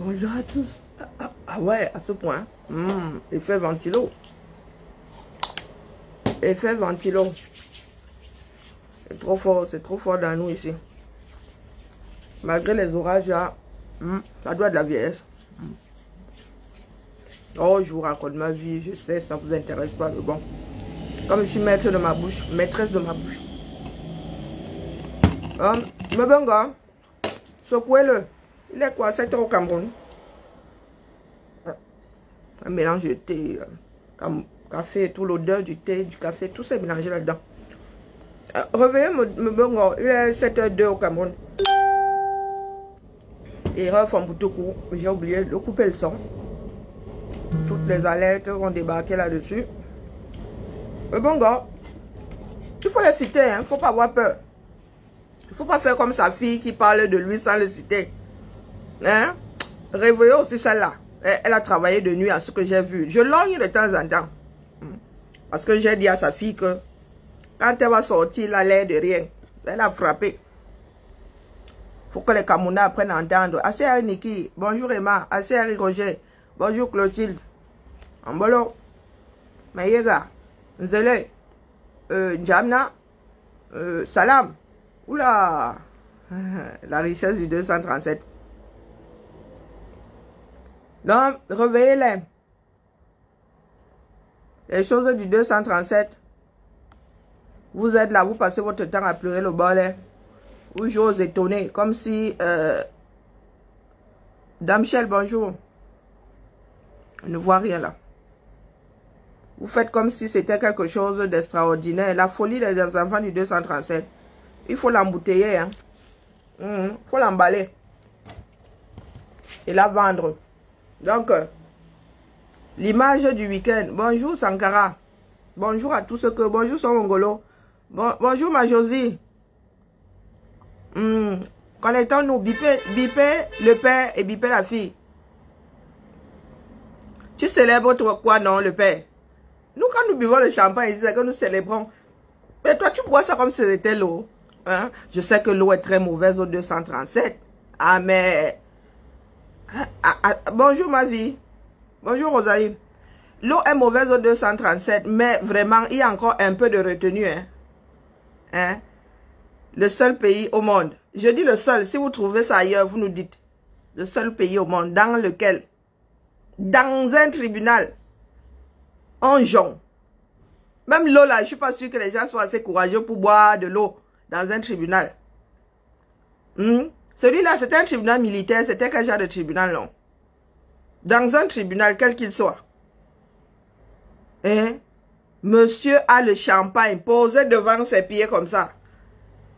Bonjour à tous. Ah ouais, à ce point. Effet ventilo. Effet ventilo. C'est trop fort dans nous ici. Malgré les orages là, ça doit de la vieillesse. Oh, je vous raconte ma vie, je sais, ça vous intéresse pas, mais bon. Comme je suis maître de ma bouche, maîtresse de ma bouche. Mais bon gars, secouez-le. Il est quoi, 7 heures au Cameroun? Un mélange de thé, café, tout l'odeur du thé, du café, tout ça est mélangé là-dedans. Réveillez me bon, il est 7h02 au Cameroun. Erreur Famboutoku, j'ai oublié de couper le son. Toutes les alertes vont débarquer là-dessus. Mais bon gars, il faut les citer, hein, il ne faut pas avoir peur. Il ne faut pas faire comme sa fille qui parle de lui sans le citer. Hein? Réveillez aussi celle-là. Elle a travaillé de nuit à ce que j'ai vu. Je lorgne de temps en temps. Parce que j'ai dit à sa fille que quand elle va sortir, elle a l'air de rien. Elle a frappé. Il faut que les Camerounais apprennent à entendre. Assez Harry Niki. Bonjour Emma. Assez Harry Roger. Bonjour Clotilde. Ambolo. Mayega. Nzele. Njamna. Salam. Oula. La richesse du 237. Donc, réveillez-les. Les choses du 237. Vous êtes là, vous passez votre temps à pleurer le balai. Vous j'ose étonner. Comme si... Dame Michel, bonjour. Je ne vois rien là. Vous faites comme si c'était quelque chose d'extraordinaire. La folie des enfants du 237. Il faut l'embouteiller. Hein. Faut l'emballer. Et la vendre. Donc, l'image du week-end. Bonjour Sankara. Bonjour à tous ceux que... Bonjour Somongolo. Bonjour ma Josie. Connectons-nous. Bipez le père et bipez la fille. Tu célèbres toi quoi non le père? Nous quand nous buvons le champagne ici, c'est que nous célébrons. Mais toi tu bois ça comme si c'était l'eau. Hein? Je sais que l'eau est très mauvaise au 237. Ah mais... bonjour ma vie. Bonjour Rosalie. L'eau est mauvaise au 237, mais vraiment, il y a encore un peu de retenue. Hein? Le seul pays au monde. Je dis le seul. Si vous trouvez ça ailleurs, vous nous dites. Le seul pays au monde dans lequel, dans un tribunal, on jonge. Même l'eau là, je ne suis pas sûre que les gens soient assez courageux pour boire de l'eau dans un tribunal. Celui-là, c'était un tribunal militaire. C'était quel genre de tribunal, non? Dans un tribunal, quel qu'il soit. Hein? Monsieur a le champagne posé devant ses pieds comme ça.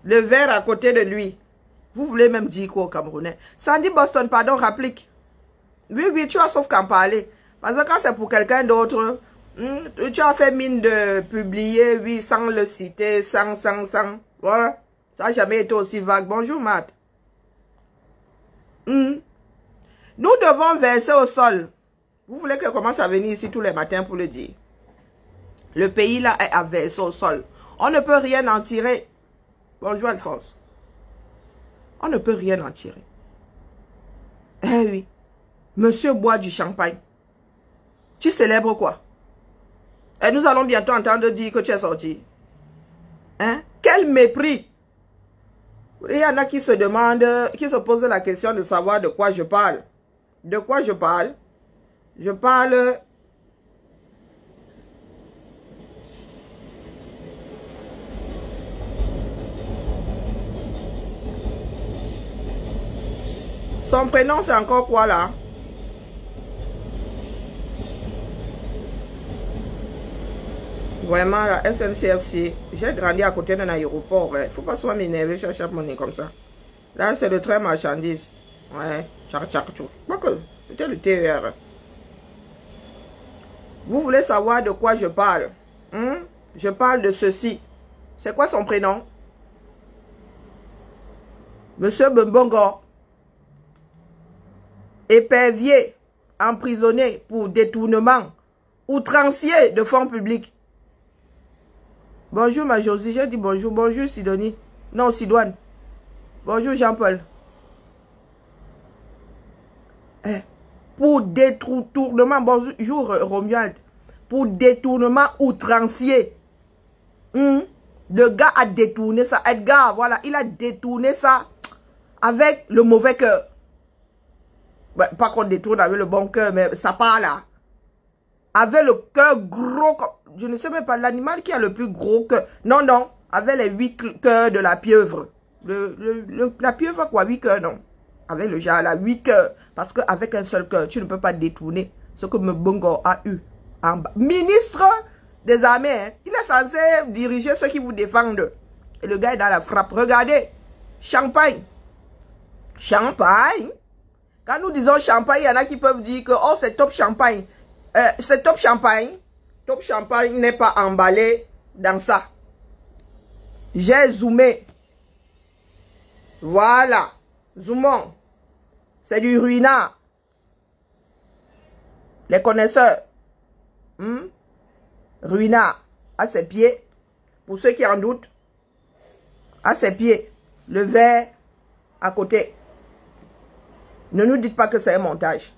Le verre à côté de lui. Vous voulez même dire quoi au Camerounais? Sandy Boston, pardon, rapplique. Oui, tu as sauf qu'en parler. Parce que quand c'est pour quelqu'un d'autre, tu as fait mine de publier, oui, sans le citer, sans. Ouais, ça n'a jamais été aussi vague. Bonjour, Matt. Nous devons verser au sol. Vous voulez qu'elle commence à venir ici tous les matins pour le dire? Le pays là est à verser au sol. On ne peut rien en tirer. Bonjour Alphonse. On ne peut rien en tirer. Eh oui. Monsieur boit du champagne. Tu célèbres quoi? Et nous allons bientôt entendre dire que tu es sorti. Hein? Quel mépris! Il y en a qui se demandent, qui se posent la question de savoir de quoi je parle. De quoi je parle? Je parle... Son prénom, c'est encore quoi là? Vraiment, la SNCFC, j'ai grandi à côté d'un aéroport. Il ne faut pas soit m'énerver sur chaque monnaie comme ça. Là, c'est le train marchandise. Ouais, tchak. Quoique, c'était le TER. Vous voulez savoir de quoi je parle? Je parle de ceci. C'est quoi son prénom? Monsieur Mbongo. Épervier, emprisonné pour détournement, outrancier de fonds publics. Bonjour ma Josie, j'ai dit bonjour. Bonjour Sidonie. Non, Sidoine. Bonjour Jean-Paul. pour détournement, bonjour Romuald, pour détournement outrancier. Le gars a détourné ça. Edgar, voilà, il a détourné ça avec le mauvais cœur. Bah, pas qu'on détourne avec le bon cœur, mais ça part là. Avec le cœur gros, je ne sais même pas, l'animal qui a le plus gros cœur. Non, non, avec les 8 cœurs de la pieuvre. La pieuvre a quoi, 8 cœurs, non. Avec le genre, là, 8 cœurs. Parce qu'avec un seul cœur, tu ne peux pas détourner ce que Mbongo a eu. En bas. Ministre des armées, hein, il est censé diriger ceux qui vous défendent. Et le gars est dans la frappe. Regardez, champagne. Champagne. Quand nous disons champagne, il y en a qui peuvent dire que oh, c'est top champagne. C'est top champagne. Top champagne n'est pas emballé dans ça. J'ai zoomé. Voilà. Zoomons. C'est du ruinard. Les connaisseurs. Ruinard. À ses pieds. Pour ceux qui en doutent. À ses pieds. Le verre à côté. Ne nous dites pas que c'est un montage.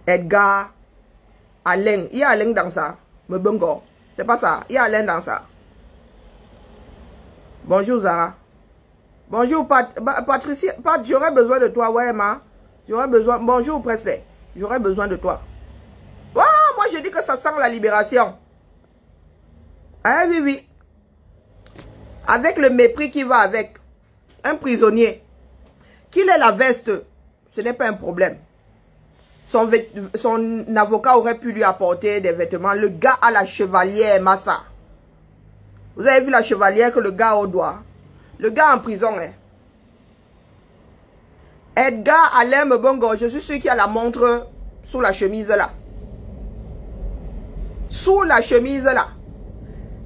Edgar, Alain. Il y a Alain dans ça. Mbongo. C'est pas ça. Il y a Alain dans ça. Bonjour Zara. Bonjour Patricia. Pat, j'aurais besoin de toi. Ouais, ma. J'aurais besoin. Bonjour Presley. J'aurais besoin de toi. Oh, moi je dis que ça sent la libération. Ah oui, oui. Avec le mépris qui va avec. Un prisonnier. Qu'il ait la veste, ce n'est pas un problème. Son avocat aurait pu lui apporter des vêtements. Le gars a la chevalière, Massa. Vous avez vu la chevalière que le gars a au doigt? Le gars en prison, hein. Edgar Alain Mbongo, je suis sûr qu'il y a la montre sous la chemise là. Sous la chemise là.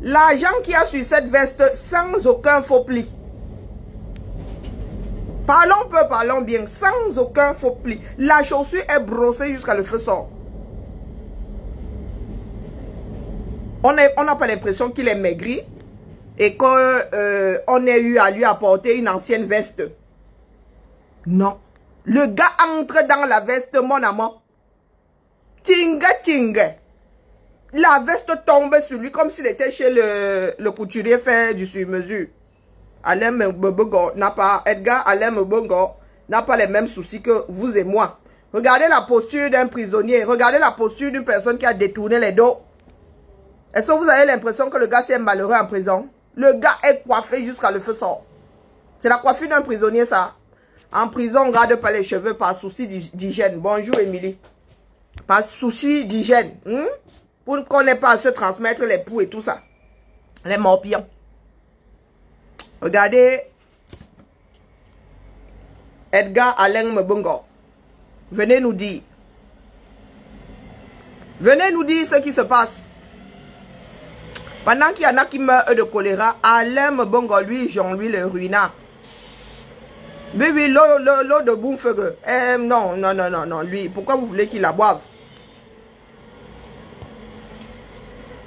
L'argent qu'il y a sur cette veste sans aucun faux pli. Parlons peu, parlons bien, sans aucun faux pli. La chaussure est brossée jusqu'à le feu sort. On n'a pas l'impression qu'il est maigri et qu'on ait eu à lui apporter une ancienne veste. Non. Le gars entre dans la veste, mon amour. Tinga, tinga. La veste tombe sur lui comme s'il était chez le couturier fait du sur-mesure. Alain Mbongo n'a pas, Edgar Alain Mbongo n'a pas les mêmes soucis que vous et moi. Regardez la posture d'un prisonnier. Regardez la posture d'une personne qui a détourné les dos. Est-ce que vous avez l'impression que le gars c'est malheureux en prison? Le gars est coiffé jusqu'à le feu sort. C'est la coiffure d'un prisonnier ça. En prison, on ne garde pas les cheveux par souci d'hygiène. Bonjour Émilie. Par souci d'hygiène. Pour qu'on n'ait pas à se transmettre les poux et tout ça. Les morpions. Regardez. Edgar Alain Mbongo. Venez nous dire. Venez nous dire ce qui se passe. Pendant qu'il y en a qui meurent de choléra, Alain Mbongo, lui, Jean-Louis le ruinard. Oui, oui, l'eau de Boumfeugue. Non, non, non, non, non, lui, pourquoi vous voulez qu'il la boive?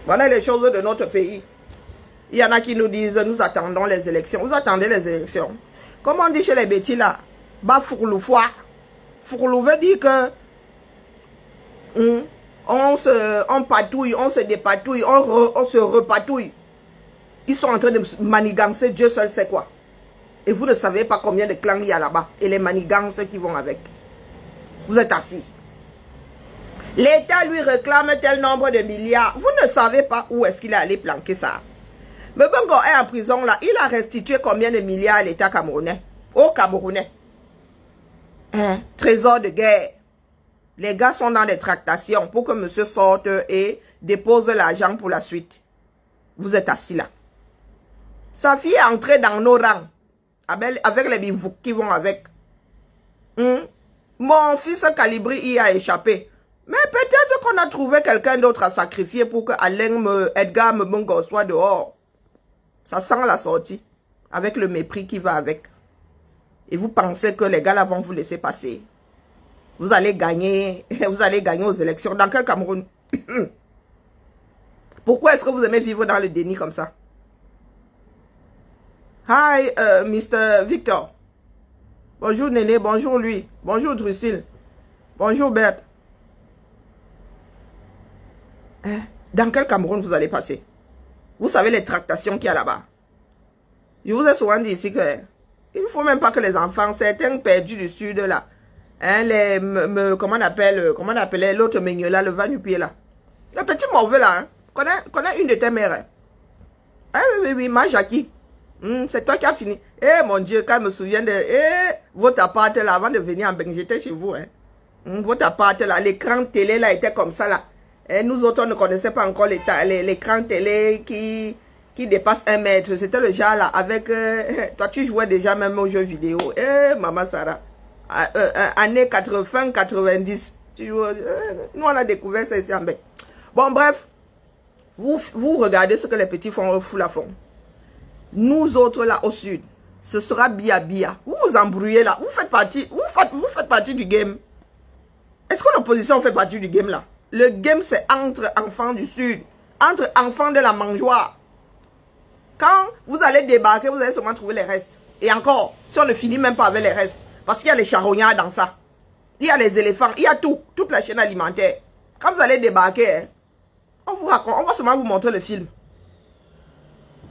Voilà les choses de notre pays. Il y en a qui nous disent, nous attendons les élections. Vous attendez les élections. Comme on dit chez les bêtis là, bah fourlou foi. Fourlou veut dire que on patouille, on se dépatouille, on se repatouille. Ils sont en train de manigancer, Dieu seul sait quoi. Et vous ne savez pas combien de clans il y a là-bas. Et les manigances qui vont avec. Vous êtes assis. L'État lui réclame tel nombre de milliards. Vous ne savez pas où est-ce qu'il est allé planquer ça. Mais Mbongo est en prison là. Il a restitué combien de milliards à l'État camerounais? Au Camerounais. Trésor de guerre. Les gars sont dans des tractations pour que monsieur sorte et dépose l'argent pour la suite. Vous êtes assis là. Sa fille est entrée dans nos rangs. Avec les bivoucs qui vont avec. Mon fils Calibri y a échappé. Mais peut-être qu'on a trouvé quelqu'un d'autre à sacrifier pour que Edgar Mbongo soit dehors. Ça sent la sortie. Avec le mépris qui va avec. Et vous pensez que les gars là vont vous laisser passer. Vous allez gagner. Vous allez gagner aux élections. Dans quel Cameroun? Pourquoi est-ce que vous aimez vivre dans le déni comme ça? Hi, Mr. Victor. Bonjour Néné, bonjour lui. Bonjour Drusille. Bonjour Berthe. Hein? Dans quel Cameroun vous allez passer? Vous savez les tractations qu'il y a là-bas. Je vous ai souvent dit ici que il ne faut même pas que les enfants, certains perdus du sud là, hein, comment on appelait l'autre Meignet là, le va-nu-pied là. Le petit mauvais là, hein, connais une de tes mères. Hein? Ah oui, ma Jackie. C'est toi qui as fini. Eh mon Dieu, quand je me souviens de votre appart là, avant de venir en Belgique, j'étais chez vous. Hein. Votre appart là, l'écran télé là était comme ça là. Et nous autres, on ne connaissait pas encore l'écran télé qui dépasse 1 mètre. C'était le genre là, avec... toi, tu jouais déjà même aux jeux vidéo. Eh, maman Sarah. Années 80, 90. Nous, on a découvert ça ici en Belgique. Bon, bref. Vous regardez ce que les petits font la font. Nous autres là au sud, ce sera bia. Vous vous embrouillez là. Vous faites partie du game. Est-ce que l'opposition fait partie du game là? Le game c'est entre enfants du sud. Entre enfants de la mangeoire. Quand vous allez débarquer, vous allez seulement trouver les restes. Et encore, si on ne finit même pas avec les restes. Parce qu'il y a les charognards dans ça. Il y a les éléphants. Il y a tout. Toute la chaîne alimentaire. Quand vous allez débarquer, hein, on vous raconte, on va seulement vous montrer le film.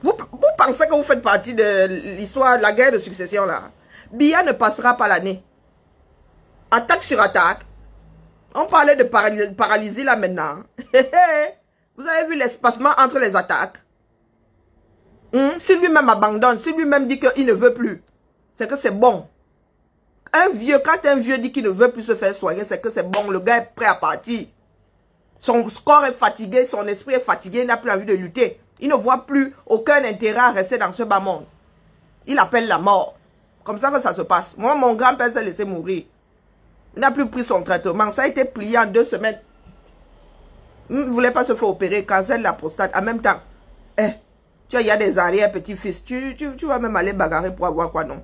Vous pensez que vous faites partie de l'histoire de la guerre de succession là. Biya ne passera pas l'année. Attaque sur attaque. On parlait de paralysie là maintenant. Vous avez vu l'espacement entre les attaques. Si lui-même abandonne, si lui-même dit qu'il ne veut plus, c'est que c'est bon. Quand un vieux dit qu'il ne veut plus se faire soigner, c'est que c'est bon. Le gars est prêt à partir. Son corps est fatigué, son esprit est fatigué, il n'a plus envie de lutter. Il ne voit plus aucun intérêt à rester dans ce bas monde. Il appelle la mort. Comme ça que ça se passe. Moi, mon grand-père s'est laissé mourir. Il n'a plus pris son traitement. Ça a été plié en 2 semaines. Il ne voulait pas se faire opérer. Cancer de la prostate. En même temps, il y a des arrières petits-fils. Tu vas même aller bagarrer pour avoir quoi, non?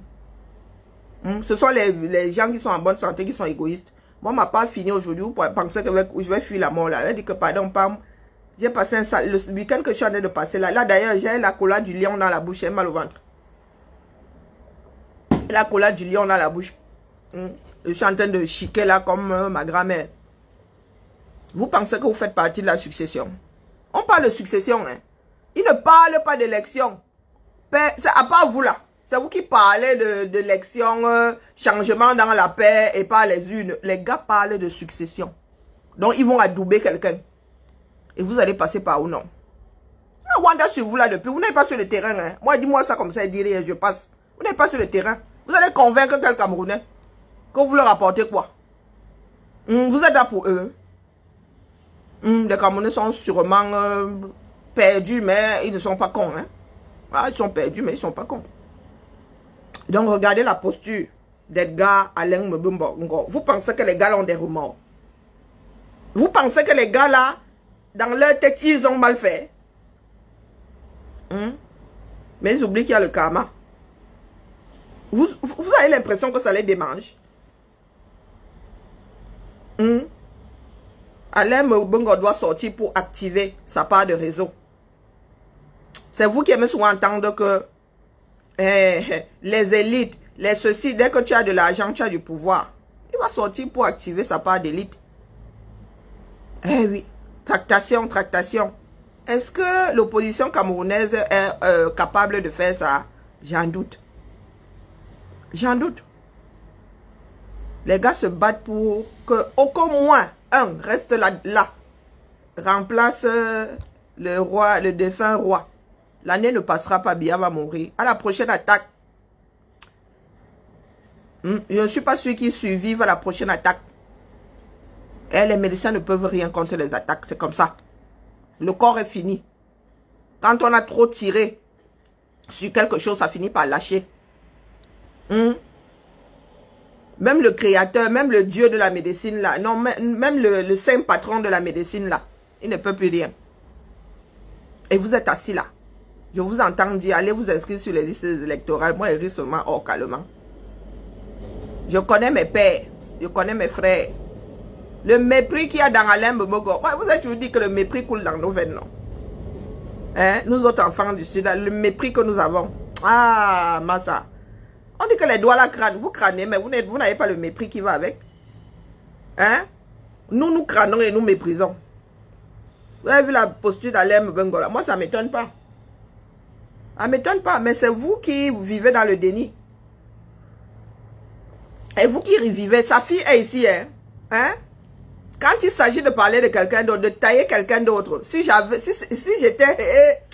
Ce sont les gens qui sont en bonne santé, qui sont égoïstes. Moi, ma part fini aujourd'hui. Vous pensez que je vais fuir la mort là. Elle dit que pardon, pam. J'ai passé le week-end que je suis en train de passer là. Là, d'ailleurs, j'ai la cola du lion dans la bouche. J'ai mal au ventre. La cola du lion dans la bouche. Je suis en train de chiquer là comme ma grand-mère. Vous pensez que vous faites partie de la succession? On parle de succession. Hein. Il ne parle pas d'élection. C'est à part vous là. C'est vous qui parlez de l'élection, changement dans la paix et pas les unes. Les gars parlent de succession. Donc, ils vont adouber quelqu'un. Et vous allez passer par où non? Wanda sur vous là depuis. Vous n'êtes pas sur le terrain. Hein. Moi, dis-moi ça comme ça et dirais je passe. Vous n'êtes pas sur le terrain. Vous allez convaincre quel Camerounais que vous leur apportez quoi? Vous êtes là pour eux. Les Camerounais sont sûrement perdus, mais ils ne sont pas cons. Hein. Ah, ils sont perdus, mais ils ne sont pas cons. Donc, regardez la posture d'Edgar Alain Mbumbo. Vous pensez que les gars là ont des remords? Vous pensez que les gars là, dans leur tête, ils ont mal fait? Mais ils oublient qu'il y a le karma. Vous avez l'impression que ça les démange? Alain Mbumbo doit sortir pour activer sa part de réseau. C'est vous qui aimez souvent entendre que les élites, les ceci, dès que tu as de l'argent, tu as du pouvoir. Il va sortir pour activer sa part d'élite. Eh oui. Tractation. Est-ce que l'opposition camerounaise est capable de faire ça? J'en doute. J'en doute. Les gars se battent pour que au moins un reste là. Remplace le roi, le défunt roi. L'année ne passera pas, Biya va mourir. À la prochaine attaque. Je ne suis pas sûr qu'ils survivent à la prochaine attaque. Et les médecins ne peuvent rien contre les attaques. C'est comme ça. Le corps est fini. Quand on a trop tiré sur quelque chose, ça finit par lâcher. Même le créateur, même le dieu de la médecine là, non, même le saint patron de la médecine là, il ne peut plus rien. Et vous êtes assis là. Je vous entends dire, allez vous inscrire sur les listes électorales. Moi, je ris seulement hors calmement. Je connais mes pères, je connais mes frères. Le mépris qu'il y a dans Alain Mbumbo. Vous avez toujours dit que le mépris coule dans nos veines, non? Hein? Nous autres enfants du Sud, le mépris que nous avons. Ah, Massa. On dit que les doigts là crânent. Vous crânez, mais vous n'avez pas le mépris qui va avec. Hein? Nous crânons et nous méprisons. Vous avez vu la posture d'Alain Bengola? Moi, ça ne m'étonne pas. Ça ne m'étonne pas, mais c'est vous qui vivez dans le déni. Et vous qui vivez, sa fille est ici, hein? Hein? Quand il s'agit de parler de quelqu'un d'autre, de tailler quelqu'un d'autre, si j'étais...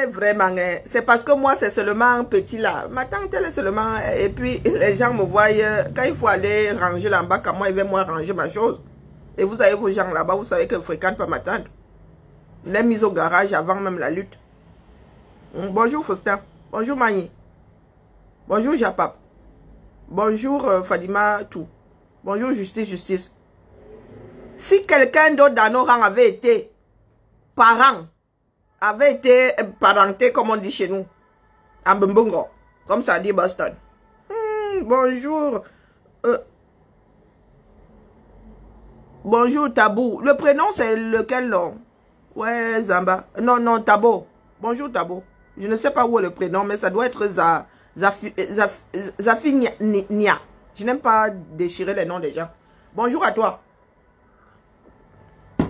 vraiment, c'est parce que moi, c'est seulement petit là. Ma tante, elle est seulement... Et puis, les gens me voient, quand il faut aller ranger là-bas, quand moi, il va moi ranger ma chose. Et vous avez vos gens là-bas, vous savez que je ne fréquente pas ma tante. Je l'ai mise au garage avant même la lutte. Bonjour Faustin. Bonjour Mani. Bonjour Japap. Bonjour Fadima Tout. Bonjour Justice. Si quelqu'un d'autre dans nos rangs avait été parent, avait été parenté, comme on dit chez nous, en Mbongo, comme ça dit Boston. Bonjour. Bonjour Tabou. Le prénom c'est lequel nom? Ouais, Zamba. Non, Tabo. Bonjour Tabo. Je ne sais pas où est le prénom, mais ça doit être Zafinia. Je n'aime pas déchirer les noms des gens. Bonjour à toi.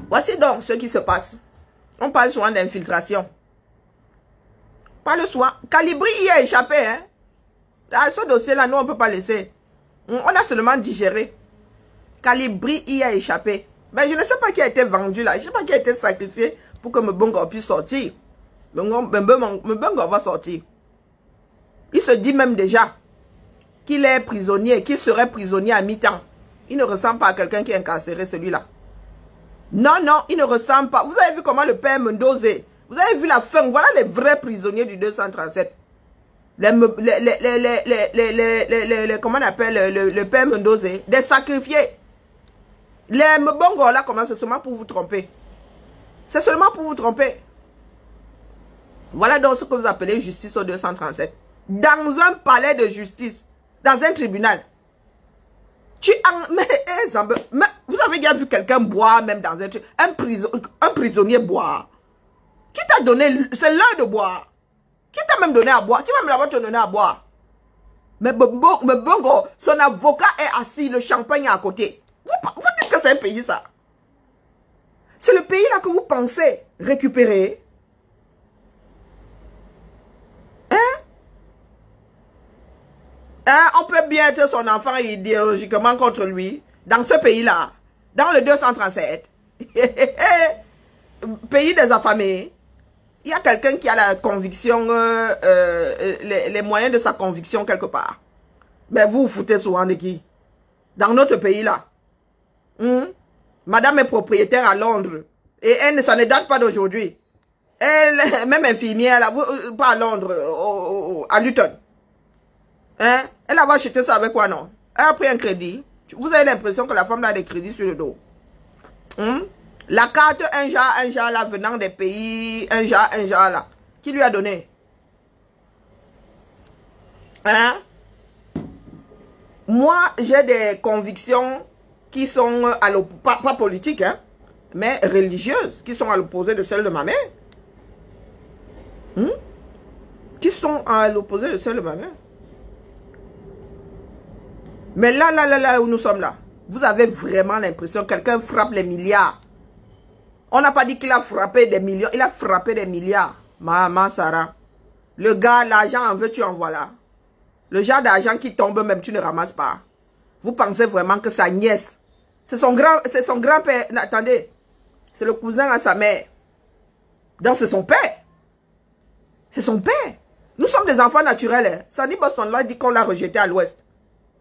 Voici donc ce qui se passe. On parle souvent d'infiltration. Parle souvent. Calibri y a échappé. Hein? Ce dossier-là, nous, on ne peut pas laisser. On a seulement digéré. Calibri y a échappé. Mais je ne sais pas qui a été vendu là. Je ne sais pas qui a été sacrifié pour que Mbongo puisse sortir. Mbongo va sortir. Il se dit même déjà qu'il est prisonnier, qu'il serait prisonnier à mi-temps. Il ne ressemble pas à quelqu'un qui est incarcéré, celui-là. Non, il ne ressemble pas. Vous avez vu comment le père Mendoza, vous avez vu la fin. Voilà les vrais prisonniers du 237. Comment on appelle le père Mendoza, des sacrifiés. Les Mbongo là, comment c'est seulement pour vous tromper. C'est seulement pour vous tromper. Voilà donc ce que vous appelez justice au 237. Dans un palais de justice, dans un tribunal. Mais vous avez déjà vu quelqu'un boire même dans un prisonnier boire. Qui t'a donné, c'est l'heure de boire. Qui t'a même donné à boire? Qui va même là-bas te donner à boire? Mais Bongo, son avocat est assis, le champagne est à côté. Vous dites que c'est un pays ça. C'est le pays là que vous pensez récupérer. On peut bien être son enfant idéologiquement contre lui. Dans ce pays-là. Dans le 237. Pays des affamés. Il y a quelqu'un qui a la conviction, les moyens de sa conviction quelque part. Mais vous vous foutez souvent de qui? Dans notre pays-là. Madame est propriétaire à Londres. Et ça ne date pas d'aujourd'hui. Elle, même infirmière, là, pas à Londres, à Luton. Hein? Elle a acheté ça avec quoi, non? Elle a pris un crédit. Vous avez l'impression que la femme a des crédits sur le dos. La carte, un genre là, venant des pays, un genre là. Qui lui a donné? Hein? Moi, j'ai des convictions qui sont pas politiques, hein, mais religieuses, qui sont à l'opposé de celles de ma mère. Qui sont à l'opposé de celles de ma mère. Mais là où nous sommes là, vous avez vraiment l'impression que quelqu'un frappe les milliards. On n'a pas dit qu'il a frappé des millions, il a frappé des milliards. Maman Sarah. Le gars, l'argent en veut, tu en voilà. Le genre d'argent qui tombe même, tu ne ramasses pas. Vous pensez vraiment que sa nièce, c'est son grand-père, attendez, c'est le cousin à sa mère. Donc c'est son père. C'est son père. Nous sommes des enfants naturels. Hein. Sandy Boston là dit qu'on l'a rejeté à l'ouest.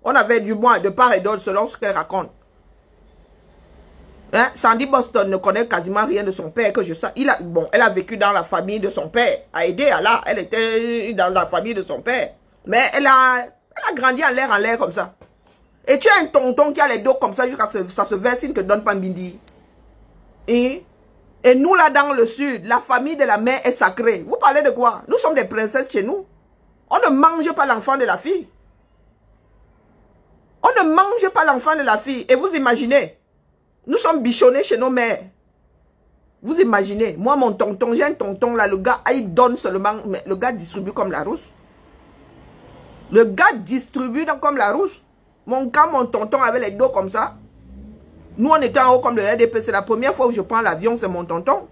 On avait du moins de part et d'autre selon ce qu'elle raconte. Hein? Sandy Boston ne connaît quasiment rien de son père que je sais. Elle a vécu dans la famille de son père. A aidé Allah. Elle était dans la famille de son père. Mais elle a grandi en l'air comme ça. Et tu as un tonton qui a les dos comme ça jusqu'à ce que ça se verse, il ne te donne pas Mbindi. Et nous là dans le sud, la famille de la mère est sacrée. Vous parlez de quoi? Nous sommes des princesses chez nous. On ne mange pas l'enfant de la fille. On ne mange pas l'enfant de la fille. Et vous imaginez, nous sommes bichonnés chez nos mères. Vous imaginez, moi mon tonton, j'ai un tonton là, le gars, il donne seulement, mais le gars distribue comme la rousse. Le gars distribue comme la rousse. Quand mon tonton avait les dos comme ça, nous on était en haut comme le RDP. C'est la première fois où je prends l'avion, c'est mon tonton.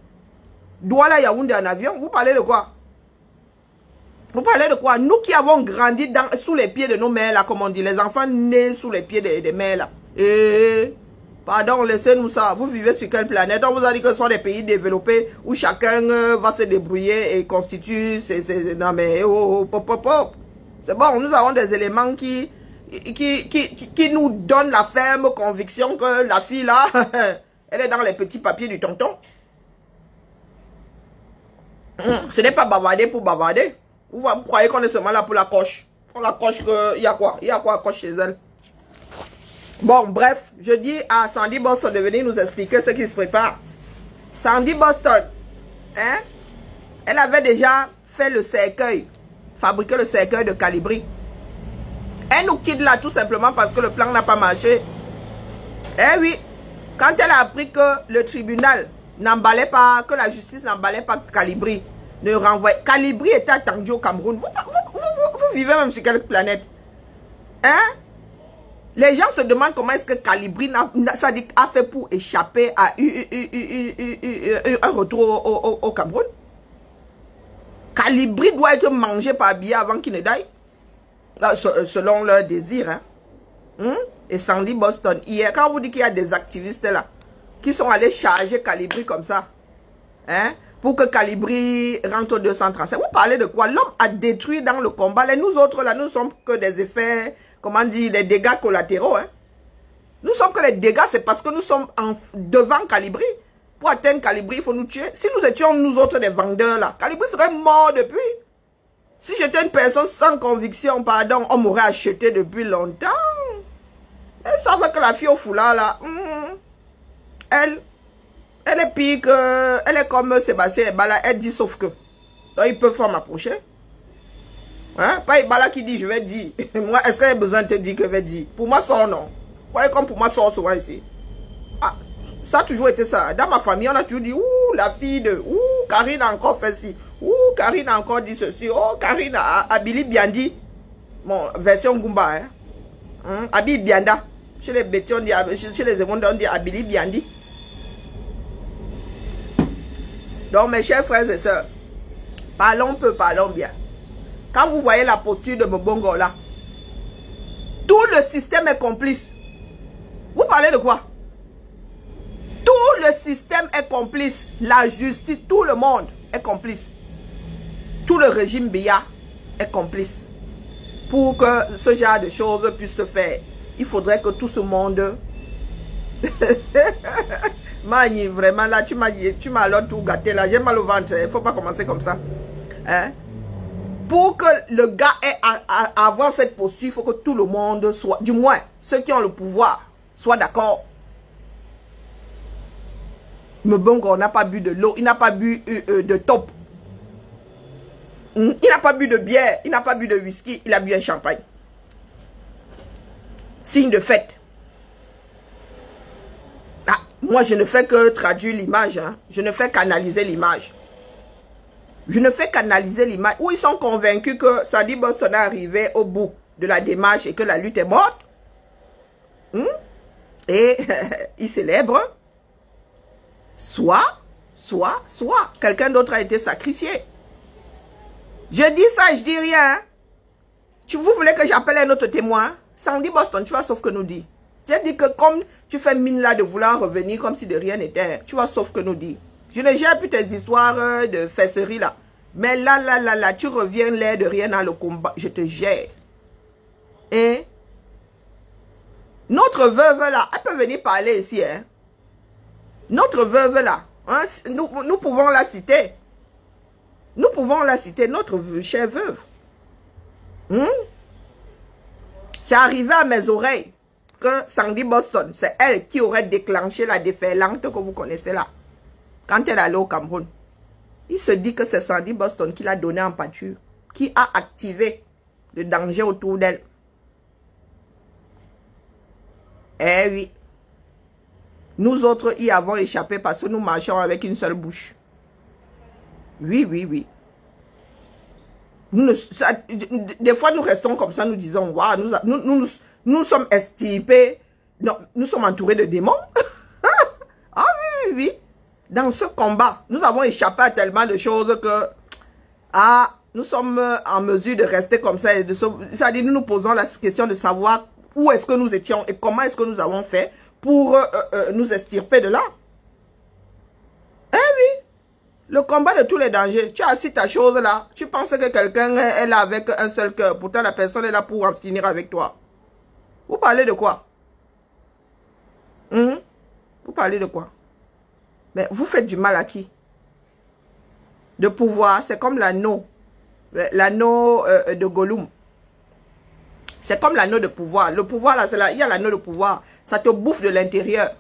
Douala Yaoundé en avion. Vous parlez de quoi? Vous parlez de quoi? Nous qui avons grandi sous les pieds de nos mères, là, comme on dit, les enfants nés sous les pieds des mères, là. Pardon, laissez-nous ça. Vous vivez sur quelle planète? On vous a dit que ce sont des pays développés où chacun va se débrouiller et constitue non mais, c'est bon, nous avons des éléments qui nous donnent la ferme conviction que la fille, là, elle est dans les petits papiers du tonton. Ce n'est pas bavarder pour bavarder. Vous croyez qu'on est seulement là pour la coche? Pour la coche, il y a quoi? Il y a quoi à coche chez elle? Bon, bref, je dis à Sandy Boston de venir nous expliquer ce qui se prépare. Sandy Boston, hein? Elle avait déjà fait le cercueil, fabriqué le cercueil de Calibri. Elle nous quitte là tout simplement parce que le plan n'a pas marché. Eh oui, quand elle a appris que le tribunal n'emballait pas, que la justice n'emballait pas Calibri, ne renvoyait. Calibri était attendu au Cameroun. Vous vivez même sur quelle planète? Hein? Les gens se demandent comment est-ce que Calibri a fait pour échapper à un retour au Cameroun. Calibri doit être mangé par Biya avant qu'il ne daille. Selon leur désir. Hein? Et Sandy Boston, hier, quand on vous dit qu'il y a des activistes là, qui sont allés charger Calibri comme ça, hein? Pour que Calibri rentre au 235. Vous parlez de quoi? L'homme a détruit dans le combat. Et nous autres là, nous sommes que des effets, comment dire, des dégâts collatéraux. Hein? Nous sommes que les dégâts, c'est parce que nous sommes devant Calibri. Pour atteindre Calibri, il faut nous tuer. Si nous étions nous autres des vendeurs là, Calibri serait mort depuis. Si j'étais une personne sans conviction, pardon, on m'aurait acheté depuis longtemps. Elle savait que la fille au foulard là, elle est pire que, elle est comme Sébastien Ebala, elle dit sauf que. Donc ils peuvent m'approcher. Hein? Pas Ebala qui dit je vais dire. Moi, est-ce qu'il y a besoin de te dire que je vais dire? Pour moi, ça non. Vous voyez comme pour moi, ça souvent ici. Ah, ça a toujours été ça. Dans ma famille, on a toujours dit, ouh, la fille de, ouh, Karine a encore fait ci. Ouh, Karine a encore dit ceci. Oh, Karine a Abili Biandi. Bon, version Goumba, hein. Abili Bianda. Chez les Bétis, on dit, chez les Émondes, on dit Abili Biandi. Donc, mes chers frères et sœurs, parlons peu, parlons bien. Quand vous voyez la posture de Mbongo là, tout le système est complice. Vous parlez de quoi? Tout le système est complice. La justice, tout le monde est complice. Tout le régime Biya est complice. Pour que ce genre de choses puisse se faire, il faudrait que tout ce monde... Mani, vraiment, là, tu m'as alors tout gâté, là. J'ai mal au ventre. Il ne faut pas commencer comme ça. Hein? Pour que le gars ait à avoir cette posture, il faut que tout le monde soit, du moins, ceux qui ont le pouvoir, soient d'accord. Mbongo n'a pas bu de l'eau, il n'a pas bu de top. Il n'a pas bu de bière, il n'a pas bu de whisky, il a bu un champagne. Signe de fête. Moi, je ne fais que traduire l'image. Hein. Je ne fais qu'analyser l'image. Je ne fais qu'analyser l'image. Où ils sont convaincus que Sandy Boston est arrivé au bout de la démarche et que la lutte est morte. Et ils célèbrent. Soit quelqu'un d'autre a été sacrifié. Je dis ça, je dis rien. Hein. Vous voulez que j'appelle un autre témoin? Sandy Boston, tu vois, sauf que nous dit. J'ai dit que comme tu fais mine là de vouloir revenir comme si de rien n'était, tu vois, sauf que nous dit. Je ne gère plus tes histoires de fesserie là. Mais là, tu reviens l'air de rien dans le combat. Je te gère. Et notre veuve là, elle peut venir parler ici. Hein. Notre veuve là, hein, nous pouvons la citer. Nous pouvons la citer, notre chère veuve. C'est arrivé à mes oreilles que Sandy Boston, c'est elle qui aurait déclenché la déferlante que vous connaissez là. Quand elle allait au Cameroun. Il se dit que c'est Sandy Boston qui l'a donné en pâture. Qui a activé le danger autour d'elle. Eh oui. Nous autres y avons échappé parce que nous marchons avec une seule bouche. Oui. Des fois, nous restons comme ça, nous disons, waouh, nous sommes estirpés, non, nous sommes entourés de démons. Ah oui, oui, oui. Dans ce combat, nous avons échappé à tellement de choses que nous sommes en mesure de rester comme ça. C'est-à-dire, nous nous posons la question de savoir où est-ce que nous étions et comment est-ce que nous avons fait pour nous extirper de là. Eh oui, le combat de tous les dangers. Tu as assis ta chose là, tu penses que quelqu'un est là avec un seul cœur. Pourtant, la personne est là pour en finir avec toi. Vous parlez de quoi? Vous parlez de quoi? Mais vous faites du mal à qui? De pouvoir, c'est comme l'anneau. L'anneau de Gollum. C'est comme l'anneau de pouvoir. Le pouvoir, là, c'est là, il y a l'anneau de pouvoir. Ça te bouffe de l'intérieur.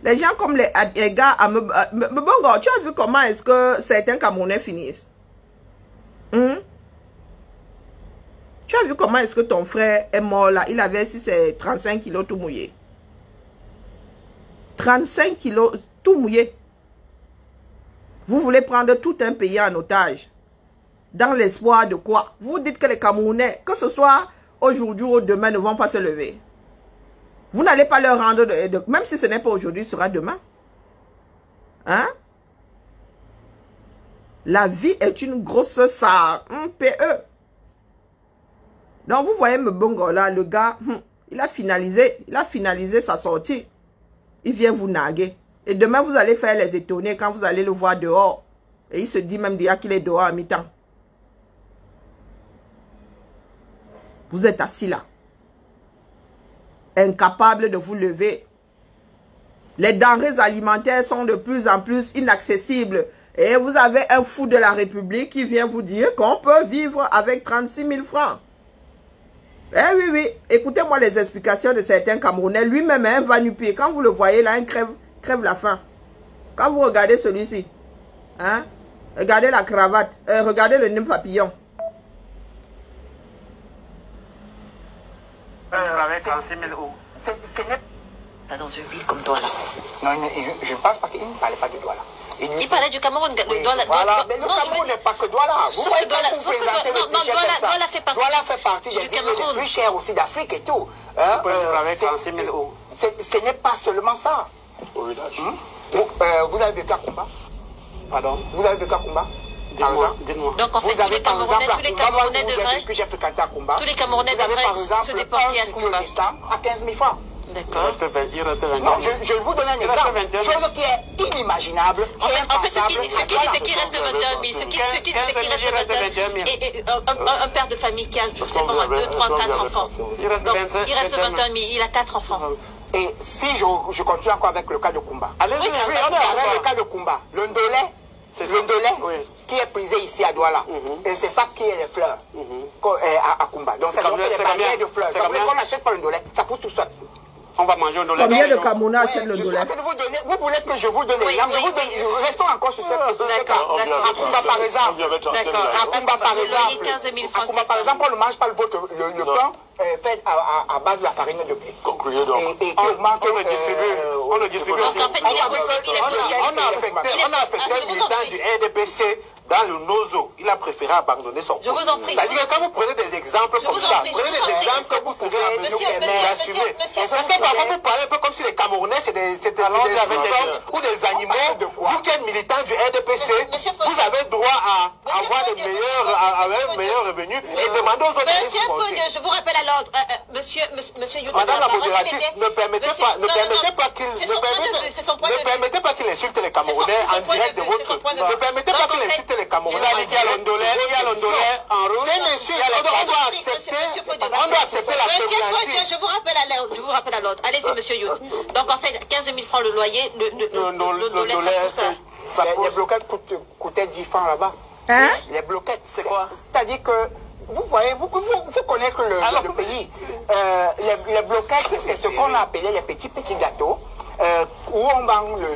Les gens comme les gars à Mbongo, tu as vu comment est-ce que certains Camerounais finissent? Tu as vu comment est-ce que ton frère est mort là? Il avait 35 kilos tout mouillé. 35 kilos tout mouillé. Vous voulez prendre tout un pays en otage. Dans l'espoir de quoi? Vous dites que les Camerounais, que ce soit aujourd'hui ou demain, ne vont pas se lever. Vous n'allez pas leur rendre, même si ce n'est pas aujourd'hui, ce sera demain. Hein? La vie est une grosse SAR, PE. Donc vous voyez Mbongo là, le gars, il a finalisé sa sortie. Il vient vous narguer. Et demain, vous allez faire les étonner quand vous allez le voir dehors. Et il se dit même déjà qu'il est dehors à mi-temps. Vous êtes assis là. Incapable de vous lever. Les denrées alimentaires sont de plus en plus inaccessibles. Et vous avez un fou de la République qui vient vous dire qu'on peut vivre avec 36 000 francs. Eh oui, oui. Écoutez-moi les explications de certains Camerounais. Lui-même est un va-nu-pied. Quand vous le voyez là, il crève la faim. Quand vous regardez celui-ci, hein, regardez la cravate, regardez le nœud papillon. Avec 36 000 euros. Ce n'est pas dans une ville comme Douala. Non, je ne pense pas qu'il ne parlait pas de Douala. Il parlait du Cameroun. Oui, voilà, mais le Cameroun n'est pas que Douala. Vous voyez quand vous présentez le cliché comme ça. Douala fait partie des villes les plus chères aussi d'Afrique et tout. Avec 36 000 euros. Ce n'est pas seulement ça. Au village. Vous avez vécu à Kumba? Pardon? Vous avez vécu à Kumba? Dites-moi. Donc en fait, tous les Camerounais devraient tous les Camerounais devraient se déporter à Kumba. À 15 000 francs. D'accord. Il reste 20 Non, je vais vous donner un exemple. Chose qui est inimaginable. En fait, ce qui dit, c'est qu'il reste 21 000. Ce qui dit, c'est qu'il reste 21 000. Et un père de famille qui a, je sais pas moi, 2, 3, 4 enfants. Donc, il reste 21 000. Il a 4 enfants. Et si je continue encore avec le cas de Kumba. Allez-y, avec le cas de Kumba. Le Ndolé, qui est prisé ici à Douala. Et c'est ça qui est les fleurs à Kumba. Donc, c'est les barrières de fleurs. Ça veut dire qu'on n'achète pas le Ndolé, ça pousse tout seul. On va manger un Ndolé. Combien de Camerounais achètent le Ndolé? Vous voulez que je vous donne l'exemple? Restons encore sur ce cas. À Kumba, par exemple. À Kumba, par exemple, on ne mange pas le pain fait à base de la farine de blé. Concluez donc. Et qui augmente. On le distribue aussi. Donc en fait, il est possible. On a affecté un militant du RDPC dans le Nozo. Il a préféré abandonner son poste. Je vous en prie. C'est-à-dire que quand vous prenez des exemples comme ça, prenez des exemples que vous pourrez assumer. Parce que parfois vous parlez un peu comme si les Camerounais c'est des hommes ou des animaux. Vous qui êtes militant du RDPC, vous avez droit à avoir un meilleur revenu et demander aux autres de Monsieur Fogge, je vous rappelle à l'ordre. Monsieur Youtube. Madame la modératrice, ne permettez pas qu'il insulte les Camerounais en direct de votre... Ne permettez pas qu'il insulte les Camerounais en direct. C'est une insulte. On doit accepter la Monsieur, je vous rappelle à l'ordre. Allez-y, monsieur Yout. Donc en fait, 15 000 francs le loyer, le Ndolé, ça pousse. Les bloquettes coûtaient 10 francs là-bas. Hein? Les bloquettes, c'est quoi? C'est-à-dire que vous voyez, vous connaître le pays. Les bloquettes, c'est ce qu'on a appelé les petits gâteaux. Où on vend le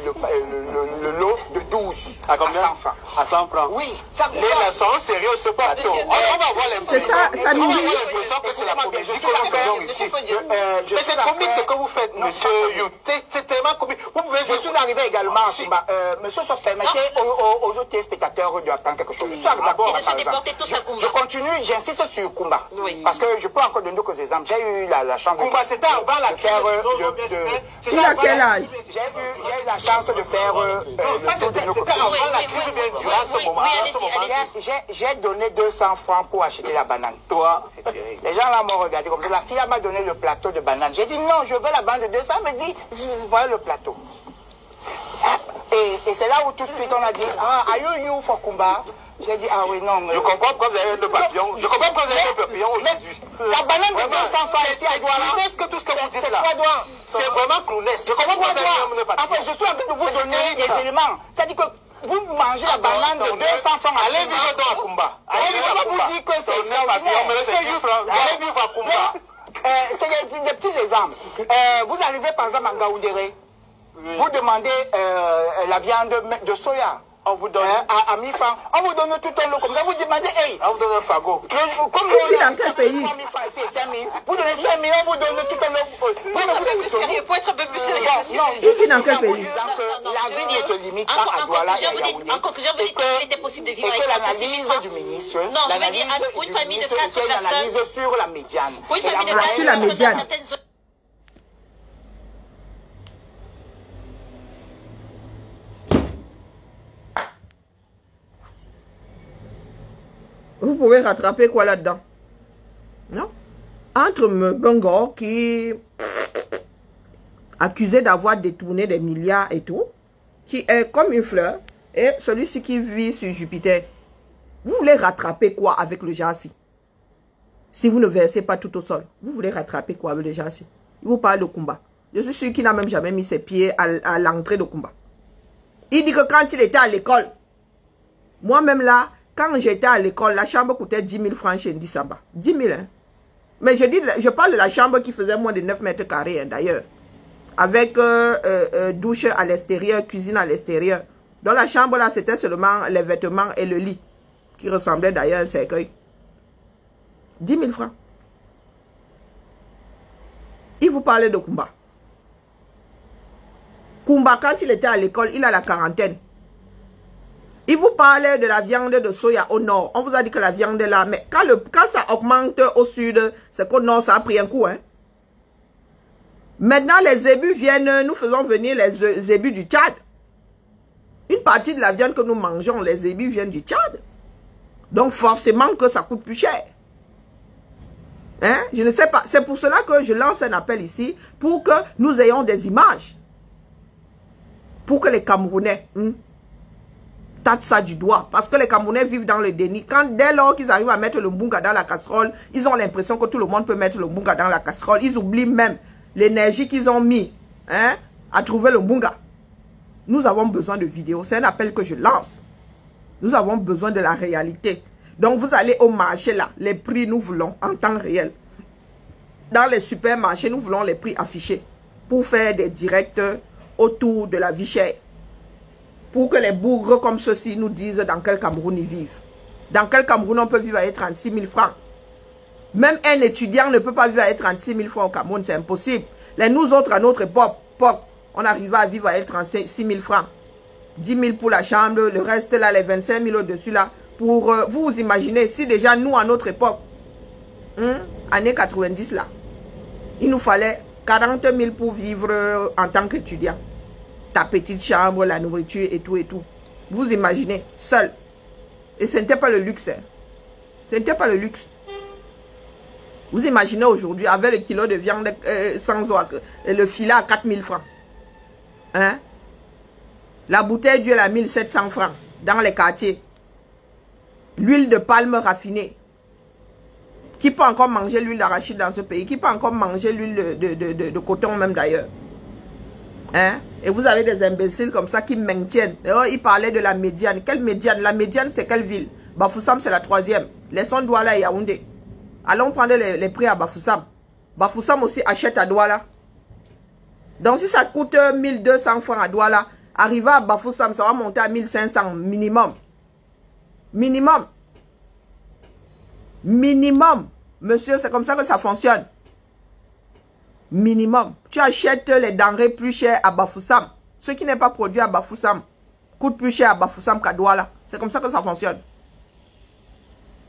lot de 12 à 100 francs. À 100 francs. Oui, ça les nations sérieux ce plateau. On va voir l'impression. Ça nous dit. Que c'est la comédie que nous faisons ici. c'est comique ce que vous faites, monsieur You. C'est tellement comique. Je suis arrivé également à Kumba. Monsieur, ça permettez aux autres téléspectateurs d'apprendre quelque chose. Je suis arrivé d'abord Je continue, j'insiste sur Kumba. Parce que je peux encore donner d'autres exemples. J'ai eu la chance Kumba, c'était avant la faire Il a quel âge? J'ai eu la chance de faire le tour de nos côtés. J'ai donné 200 francs pour acheter la banane. Toi, les gens là m'ont regardé comme ça. La fille m'a donné le plateau de banane. J'ai dit non, je veux la banane de 200. Elle me dit, voilà le plateau. Et c'est là où tout de suite on a dit, ah, are you new for Kumba? J'ai dit, ah oui, non. Je comprends pourquoi vous avez le papillon. Je comprends pourquoi vous avez le papillon aujourd'hui. La banane de 200 francs ici à Douala. C'est que tout ce que vous dites là. C'est vraiment clownesque. Je comprends pourquoi vous avez le papillon. Enfin, je suis en train de vous donner des éléments. C'est-à-dire que vous mangez la banane de 200 francs. Allez vivre dans Kumba. Allez vivre à Kumba. Vous dites que c'est extraordinaire. Allez vivre à Kumba. C'est des petits exemples. Vous arrivez par exemple à Ngaoundéré. Vous demandez la viande de soya. On vous donne à 1000 francs. On vous donne tout un lot comme ça. Vous demandez, hey. On vous donne un fagot. Comme vous dans quel pays? 3 000 francs ici, 5 000. Vous donnez 5 000, on vous donne tout un lot. Pour être un peu plus sérieux. Non, je suis dans quel pays? La vie ne se limite pas à Douala et à Yaoundé. En conclusion, vous dites qu'il était possible de vivre avec 6 000 du ministre. Non, je veux dire, pour une famille de 4 personnes. L'analyse sur la médiane. Pour une famille de 4 sur la médiane. Vous pouvez rattraper quoi là-dedans? Non? Entre Mbongo qui accusé d'avoir détourné des milliards et tout, qui est comme une fleur, et celui-ci qui vit sur Jupiter. Vous voulez rattraper quoi avec le Jassi? Si vous ne versez pas tout au sol, vous voulez rattraper quoi avec le Jassi? Il vous parle de Kumba. Je suis sûr qu'il n'a même jamais mis ses pieds à l'entrée de Kumba. Il dit que quand il était à l'école, moi-même là, quand j'étais à l'école, la chambre coûtait 10 000 francs chez Ndissamba. 10 000, hein. Mais je parle de la chambre qui faisait moins de 9 mètres carrés, hein, d'ailleurs. Avec douche à l'extérieur, cuisine à l'extérieur. Dans la chambre, là, c'était seulement les vêtements et le lit, qui ressemblait d'ailleurs à un cercueil. 10 000 francs. Il vous parlait de Kumba. Kumba, quand il était à l'école, il a la quarantaine. Il vous parlait de la viande de soya au nord. On vous a dit que la viande est là. Mais quand ça augmente au sud, c'est qu'au nord, ça a pris un coup. Hein? Maintenant, les zébus viennent, nous faisons venir les zébus du Tchad. Une partie de la viande que nous mangeons, les zébus viennent du Tchad. Donc, forcément que ça coûte plus cher. Hein? Je ne sais pas. C'est pour cela que je lance un appel ici, pour que nous ayons des images. Pour que les Camerounais... tâtent ça du doigt. Parce que les Camerounais vivent dans le déni. Dès lors qu'ils arrivent à mettre le mbunga dans la casserole, ils ont l'impression que tout le monde peut mettre le mbunga dans la casserole. Ils oublient même l'énergie qu'ils ont mis à trouver le mbunga. Nous avons besoin de vidéos. C'est un appel que je lance. Nous avons besoin de la réalité. Donc vous allez au marché là. Les prix nous voulons en temps réel. Dans les supermarchés, nous voulons les prix affichés. Pour faire des directs autour de la vie chère. Pour que les bougres comme ceux-ci nous disent dans quel Cameroun ils vivent. Dans quel Cameroun on peut vivre avec 36 000 francs. Même un étudiant ne peut pas vivre avec 36 000 francs au Cameroun, c'est impossible. Nous autres, à notre époque, on arrivait à vivre avec 36 000 francs. 10 000 pour la chambre, le reste là, les 25 000 au-dessus là. Pour vous imaginez, si déjà nous, à notre époque, années 90 là, il nous fallait 40 000 pour vivre en tant qu'étudiant. Ta petite chambre, la nourriture et tout et tout. Vous imaginez, seul. Et ce n'était pas le luxe. Hein. Ce n'était pas le luxe. Vous imaginez aujourd'hui, avec le kilo de viande sans eau, le filet à 4 000 francs. Hein? La bouteille d'huile à 1 700 francs dans les quartiers. L'huile de palme raffinée. Qui peut encore manger l'huile d'arachide dans ce pays? Qui peut encore manger l'huile de coton même d'ailleurs? Hein? Et vous avez des imbéciles comme ça qui maintiennent. Oh, ils parlaient de la médiane. Quelle médiane? La médiane, c'est quelle ville? Bafoussam, c'est la 3e. Laissons Douala et Yaoundé. Allons prendre les prix à Bafoussam. Bafoussam aussi achète à Douala. Donc, si ça coûte 1200 francs à Douala, arriver à Bafoussam, ça va monter à 1500 minimum. Minimum. Minimum. Monsieur, c'est comme ça que ça fonctionne. Minimum. Tu achètes les denrées plus chères à Bafoussam. Ce qui n'est pas produit à Bafoussam coûte plus cher à Bafoussam qu'à Douala. C'est comme ça que ça fonctionne.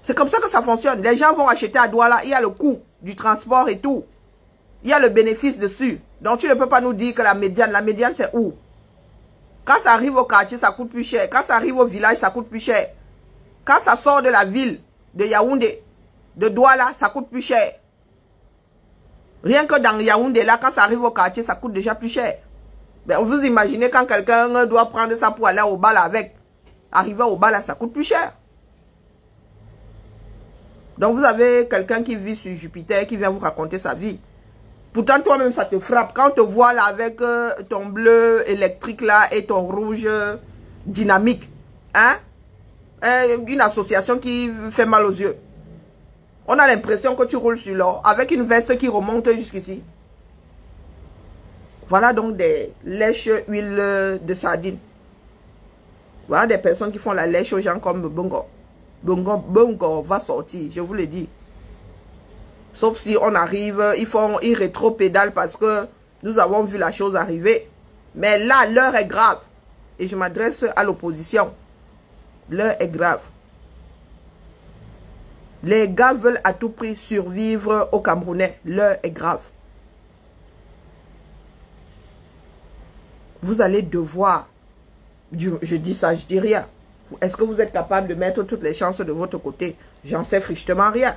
C'est comme ça que ça fonctionne. Les gens vont acheter à Douala. Il y a le coût du transport et tout. Il y a le bénéfice dessus. Donc tu ne peux pas nous dire que la médiane c'est où? Quand ça arrive au quartier, ça coûte plus cher. Quand ça arrive au village, ça coûte plus cher. Quand ça sort de la ville de Yaoundé, de Douala, ça coûte plus cher. Rien que dans Yaoundé, là, quand ça arrive au quartier, ça coûte déjà plus cher. Ben, vous imaginez quand quelqu'un doit prendre ça pour aller au bal avec. Arriver au bal, là, ça coûte plus cher. Donc, vous avez quelqu'un qui vit sur Jupiter, qui vient vous raconter sa vie. Pourtant, toi-même, ça te frappe. Quand on te voit là avec ton bleu électrique là et ton rouge dynamique. Hein? Une association qui fait mal aux yeux. On a l'impression que tu roules sur l'or avec une veste qui remonte jusqu'ici. Voilà donc des lèches huile de sardine. Voilà des personnes qui font la lèche aux gens comme Bongo. Bongo va sortir, je vous le dis. Sauf si on arrive, ils rétro-pédalent parce que nous avons vu la chose arriver. Mais là, l'heure est grave. Et je m'adresse à l'opposition. L'heure est grave. Les gars veulent à tout prix survivre aux Camerounais. L'heure est grave. Vous allez devoir, je dis ça, je dis rien. Est-ce que vous êtes capable de mettre toutes les chances de votre côté? J'en sais frichtement rien.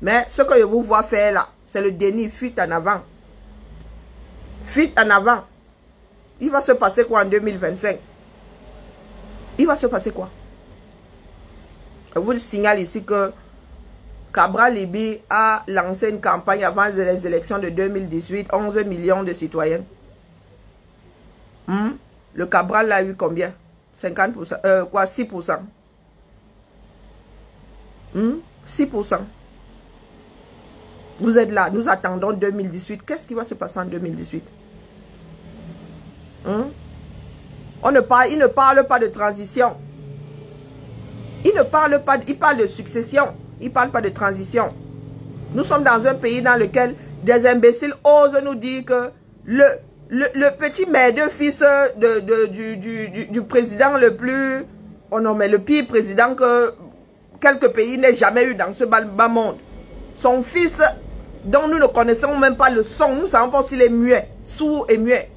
Mais ce que je vous vois faire là, c'est le déni, fuite en avant. Fuite en avant. Il va se passer quoi en 2025? Il va se passer quoi? Je vous signale ici que Cabral Libi a lancé une campagne avant les élections de 2018, 11 millions de citoyens. Le Cabral a eu combien? 50%, quoi, 6%. 6%. Vous êtes là, nous attendons 2018. Qu'est-ce qui va se passer en 2018? Il ne parle pas de transition. Il parle de succession. Il ne parle pas de transition. Nous sommes dans un pays dans lequel des imbéciles osent nous dire que le petit merdeux fils du président le plus... Oh non, mais le pire président que quelques pays n'aient jamais eu dans ce bas monde. Son fils, dont nous ne connaissons même pas le son, nous ne savons pas s'il est muet, sourd et muet.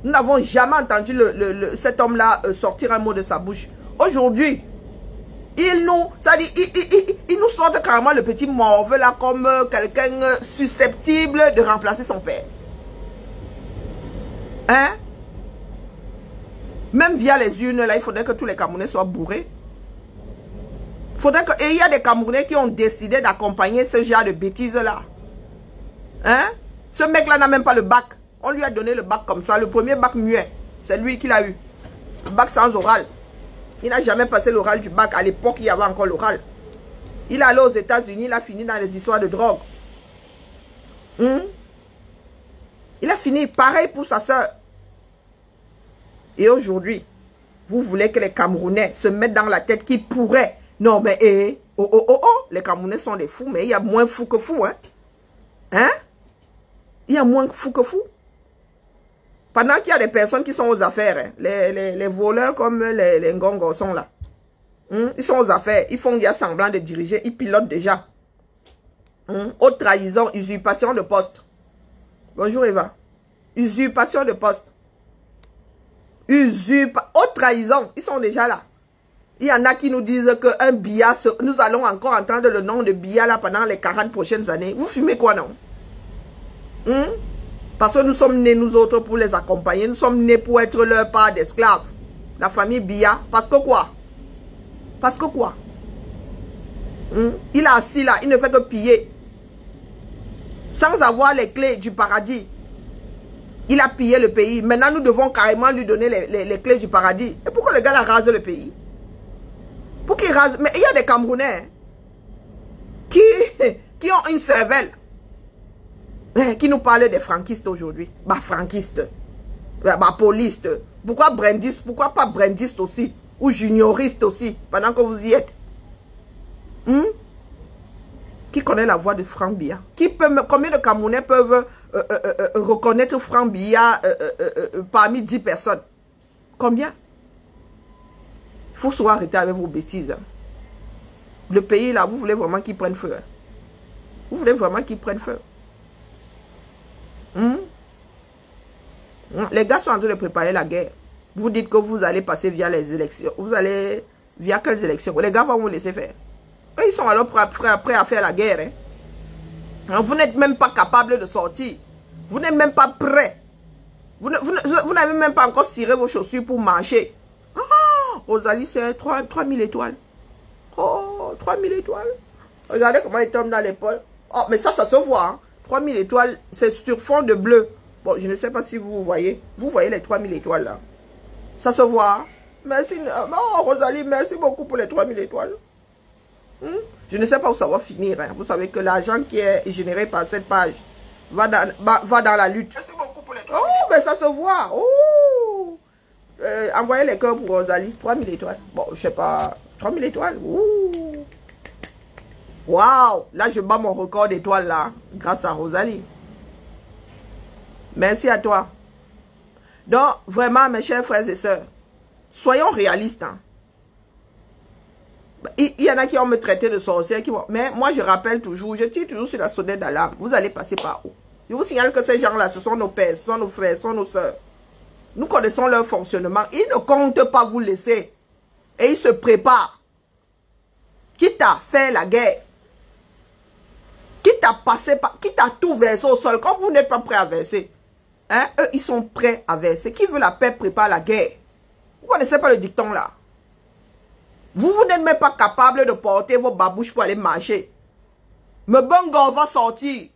Nous n'avons jamais entendu cet homme-là sortir un mot de sa bouche. Aujourd'hui, il nous sort carrément le petit morveux là comme quelqu'un susceptible de remplacer son père. Hein? Même via les urnes là, il faudrait que tous les Camerounais soient bourrés. Et il y a des Camerounais qui ont décidé d'accompagner ce genre de bêtises là. Hein? Ce mec là n'a même pas le bac. On lui a donné le bac comme ça. Le premier bac muet, c'est lui qui l'a eu. Le bac sans oral. Il n'a jamais passé l'oral du bac. À l'époque, il y avait encore l'oral. Il est allé aux États-Unis, il a fini dans les histoires de drogue. Il a fini pareil pour sa soeur. Et aujourd'hui, vous voulez que les Camerounais se mettent dans la tête qu'ils pourraient. Non, mais les Camerounais sont des fous, mais il y a moins fous que fous. Hein? Il y a moins fous que fous. Pendant qu'il y a des personnes qui sont aux affaires, hein, les voleurs comme les Ngongo sont là. Ils sont aux affaires, ils font déjà semblant de diriger, ils pilotent déjà. Haute trahison, usurpation de poste. Bonjour Eva. Usurpation de poste. Haute trahison, ils sont déjà là. Il y en a qui nous disent qu'un Biya, nous allons encore entendre le nom de Biya là pendant les 40 prochaines années. Vous fumez quoi non? Parce que nous sommes nés nous autres pour les accompagner. Nous sommes nés pour être leur part d'esclaves. La famille Biya. Parce que quoi? Parce que quoi? Il est assis là, il ne fait que piller. Sans avoir les clés du paradis. Il a pillé le pays. Maintenant, nous devons carrément lui donner les clés du paradis. Et pourquoi le gars là rase le pays? Pour qu'il rase... Mais il y a des Camerounais qui ont une cervelle. Qui nous parle des franquistes aujourd'hui. Bah, franquistes. Bah, polistes. Pourquoi brandistes? Pourquoi pas brandistes aussi? Ou junioristes aussi, pendant que vous y êtes. Qui connaît la voix de Franck Biya? Combien de Camerounais peuvent reconnaître Franck Biya parmi 10 personnes? Combien? Il faut soit arrêter avec vos bêtises. Hein. Le pays, là, vous voulez vraiment qu'il prenne feu. Hein? Vous voulez vraiment qu'il prenne feu. Les gars sont en train de préparer la guerre. Vous dites que vous allez passer via les élections. Vous allez... Via quelles élections? Les gars vont vous laisser faire. Eux, ils sont alors prêts à faire la guerre. Hein? Alors, vous n'êtes même pas capable de sortir. Vous n'êtes même pas prêts. Vous n'avez même pas encore ciré vos chaussures pour marcher. Ah, Rosalie, c'est 3000 étoiles. Oh, 3000 étoiles. Regardez comment il tombe dans l'épaule. Oh, mais ça se voit. Hein? 3000 étoiles, c'est sur fond de bleu. Bon, je ne sais pas si vous voyez. Vous voyez les 3000 étoiles là. Ça se voit. Merci. Oh, Rosalie, merci beaucoup pour les 3000 étoiles. Je ne sais pas où ça va finir. Hein. Vous savez que l'argent qui est généré par cette page va dans la lutte. Merci beaucoup pour les 3000 étoiles. Oh, mais ça se voit. Oh. Envoyez les cœurs pour Rosalie. 3000 étoiles. Bon, je sais pas. 3000 étoiles. Waouh. Là, je bats mon record d'étoiles là. Grâce à Rosalie. Merci à toi. Donc, vraiment, mes chers frères et sœurs, soyons réalistes. Hein. Il y en a qui vont me traiter de sorcière. Mais moi, je rappelle toujours, je tire toujours sur la sonnette d'alarme. Vous allez passer par où? Je vous signale que ces gens-là, ce sont nos pères, ce sont nos frères, ce sont nos sœurs. Nous connaissons leur fonctionnement. Ils ne comptent pas vous laisser. Et ils se préparent. Quitte à faire la guerre. Quitte à tout verser au sol. Quand vous n'êtes pas prêt à verser. Hein, eux, ils sont prêts à verser. Qui veut la paix prépare la guerre. Vous ne connaissez pas le dicton là? Vous n'êtes même pas capable de porter vos babouches pour aller marcher. Mais Bongo va sortir.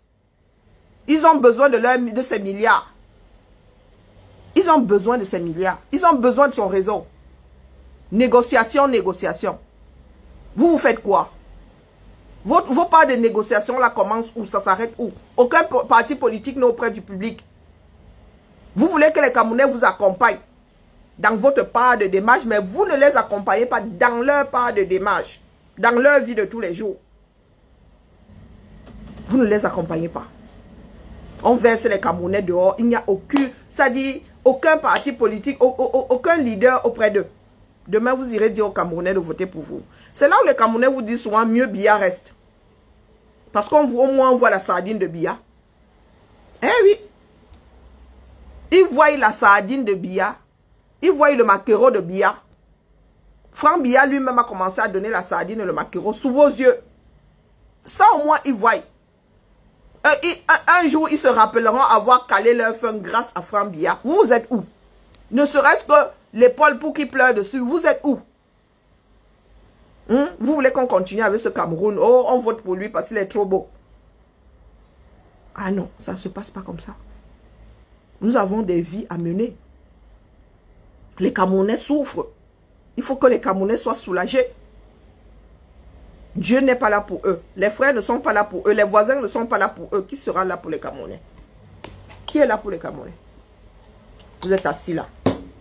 Ils ont besoin de ces milliards. Ils ont besoin de ces milliards. Ils ont besoin de son réseau. Négociation, négociation. Vous faites quoi? Vos parts de négociation là commencent où? Ça s'arrête où? Aucun parti politique n'est auprès du public. Vous voulez que les Camerounais vous accompagnent dans votre part de démarche, mais vous ne les accompagnez pas dans leur part de démarche, dans leur vie de tous les jours. Vous ne les accompagnez pas. On verse les Camerounais dehors, il n'y a aucun parti politique, aucun leader auprès d'eux. Demain, vous irez dire aux Camerounais de voter pour vous. C'est là où les Camerounais vous disent souvent, mieux Biya reste. Parce qu'au moins, on voit la sardine de Biya. Eh oui. Ils voient la sardine de Biya. Ils voient le maquereau de Biya. Franck Biya lui-même a commencé à donner la sardine et le maquereau sous vos yeux. Ça au moins, ils voient. Un jour, ils se rappelleront avoir calé leur fin grâce à Franck Biya. Vous êtes où? Ne serait-ce que l'épaule pour qui pleure dessus. Vous êtes où? Vous voulez qu'on continue avec ce Cameroun? Oh, on vote pour lui parce qu'il est trop beau. Ah non, ça ne se passe pas comme ça. Nous avons des vies à mener. Les Camerounais souffrent. Il faut que les Camerounais soient soulagés. Dieu n'est pas là pour eux. Les frères ne sont pas là pour eux. Les voisins ne sont pas là pour eux. Qui sera là pour les Camerounais? Qui est là pour les Camerounais? Vous êtes assis là.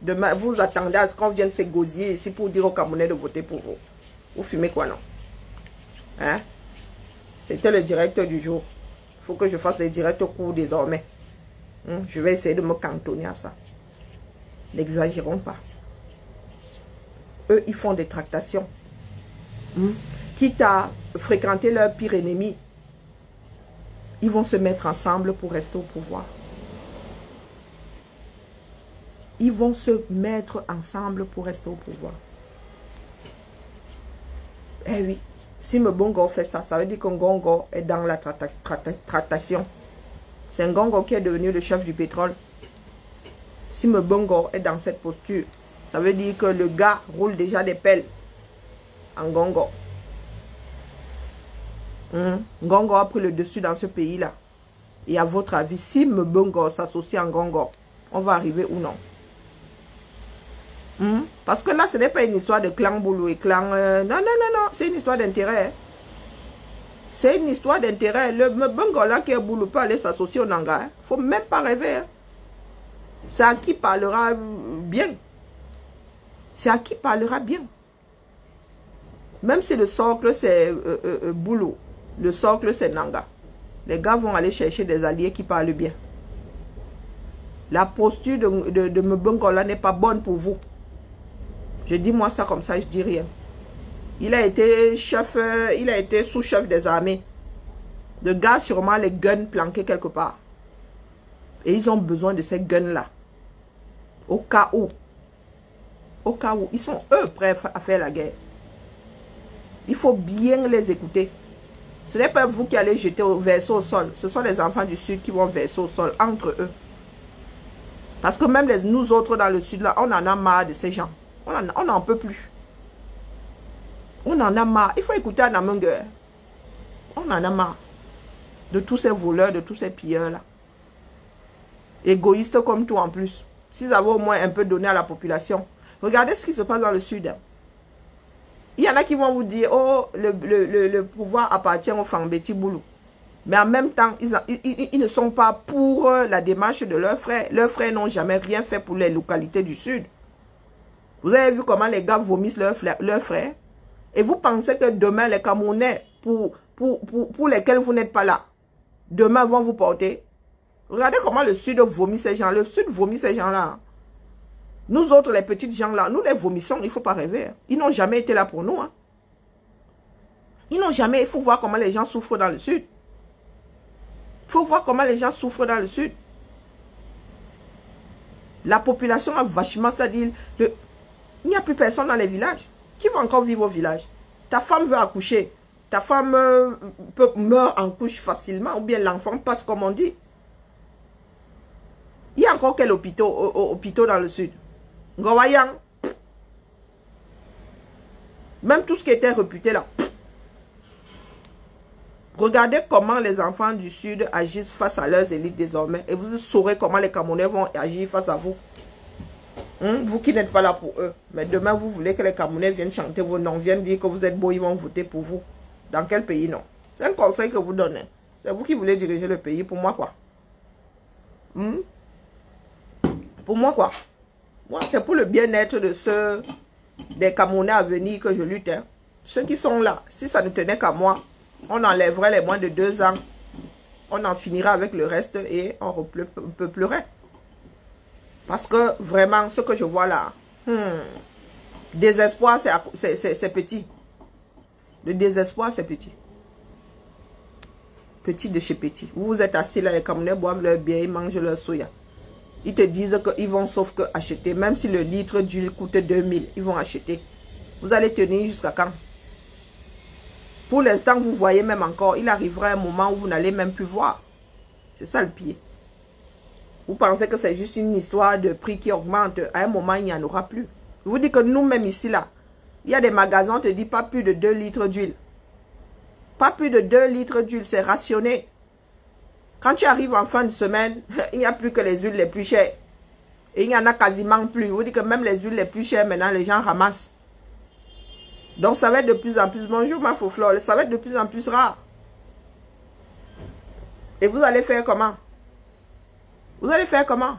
Demain, vous attendez à ce qu'on vienne s'égosier ici pour dire aux Camerounais de voter pour vous. Vous fumez quoi, non? Hein? C'était le directeur du jour. Il faut que je fasse les directs au cours désormais. Je vais essayer de me cantonner à ça. N'exagérons pas. Eux, ils font des tractations. Quitte à fréquenter leur pire ennemi, ils vont se mettre ensemble pour rester au pouvoir. Ils vont se mettre ensemble pour rester au pouvoir. Eh oui, si Mbongo fait ça, ça veut dire que Ngongo est dans la tractation. C'est Ngongo qui est devenu le chef du pétrole. Si Mbongo est dans cette posture, ça veut dire que le gars roule déjà des pelles en Ngongo. Ngongo a pris le dessus dans ce pays-là. Et à votre avis, si Mbongo s'associe à Ngongo, on va arriver ou non? Parce que là, ce n'est pas une histoire de clan Boulou et clan... non, c'est une histoire d'intérêt. Hein. C'est une histoire d'intérêt. Le Mbongo là qui est Boulou peut aller s'associer au Nanga. Il ne faut même pas rêver. Hein. C'est à qui parlera bien. C'est à qui parlera bien. Même si le socle, c'est Boulou. Le socle, c'est Nanga. Les gars vont aller chercher des alliés qui parlent bien. La posture de Mbongola n'est pas bonne pour vous. Je dis moi ça comme ça, je dis rien. Il a été chef, il a été sous-chef des armées. Le gars sûrement les guns planqués quelque part. Et ils ont besoin de ces guns-là. Au cas où. Au cas où. Ils sont eux prêts à faire la guerre. Il faut bien les écouter. Ce n'est pas vous qui allez jeter au verso au sol. Ce sont les enfants du sud qui vont verser au sol entre eux. Parce que même nous autres dans le sud, là, on en a marre de ces gens. On n'en peut plus. On en a marre. Il faut écouter Anamunger. On en a marre. De tous ces voleurs, de tous ces pilleurs-là. Égoïstes comme tout en plus. S'ils avaient au moins un peu donné à la population. Regardez ce qui se passe dans le sud. Il y en a qui vont vous dire, oh, le pouvoir appartient aux Fambeti Boulou. Mais en même temps, ils ne sont pas pour la démarche de leurs frères. Leurs frères n'ont jamais rien fait pour les localités du sud. Vous avez vu comment les gars vomissent leurs frères? Et vous pensez que demain, les Camerounais, pour lesquels vous n'êtes pas là, demain vont vous porter? Regardez comment le sud vomit ces gens. Le sud vomit ces gens-là. Nous autres, les petites gens là, nous les vomissons, il ne faut pas rêver. Ils n'ont jamais été là pour nous. Hein. Ils n'ont jamais, il faut voir comment les gens souffrent dans le sud. Il faut voir comment les gens souffrent dans le sud. La population a vachement ça dit. Il n'y a plus personne dans les villages. Qui va encore vivre au village? Ta femme veut accoucher. Ta femme meurt en couche facilement ou bien l'enfant passe comme on dit. Il y a encore quel hôpital dans le sud? Ngawayang. Même tout ce qui était réputé là. Regardez comment les enfants du sud agissent face à leurs élites désormais. Et vous saurez comment les Camerounais vont agir face à vous. Vous qui n'êtes pas là pour eux. Mais demain, vous voulez que les Camerounais viennent chanter vos noms, viennent dire que vous êtes beau, ils vont voter pour vous. Dans quel pays, non? C'est un conseil que vous donnez. C'est vous qui voulez diriger le pays. Pour moi, quoi? Pour moi, quoi? Moi, c'est pour le bien-être de ceux des Camerounais à venir que je lutte. Hein. Ceux qui sont là, si ça ne tenait qu'à moi, on enlèverait les moins de 2 ans. On en finira avec le reste et on repeuplerait. Parce que vraiment, ce que je vois là, désespoir, c'est petit. Le désespoir, c'est petit. Petit de chez petit. Vous êtes assis là, les Camerounais boivent leur bière, ils mangent leur soya. Ils te disent qu'ils vont sauf que acheter. Même si le litre d'huile coûte 2000, ils vont acheter. Vous allez tenir jusqu'à quand? Pour l'instant, vous voyez même encore, il arrivera un moment où vous n'allez même plus voir. C'est ça le pire. Vous pensez que c'est juste une histoire de prix qui augmente. À un moment, il n'y en aura plus. Je vous dis que nous-mêmes ici, là, il y a des magasins, on te dit pas plus de 2 litres d'huile. Pas plus de 2 litres d'huile, c'est rationné. Quand tu arrives en fin de semaine, il n'y a plus que les huiles les plus chères. Et il n'y en a quasiment plus. Je vous dis que même les huiles les plus chères, maintenant, les gens ramassent. Donc, ça va être de plus en plus... Bonjour, ma faux-flore. Ça va être de plus en plus rare. Et vous allez faire comment? Vous allez faire comment?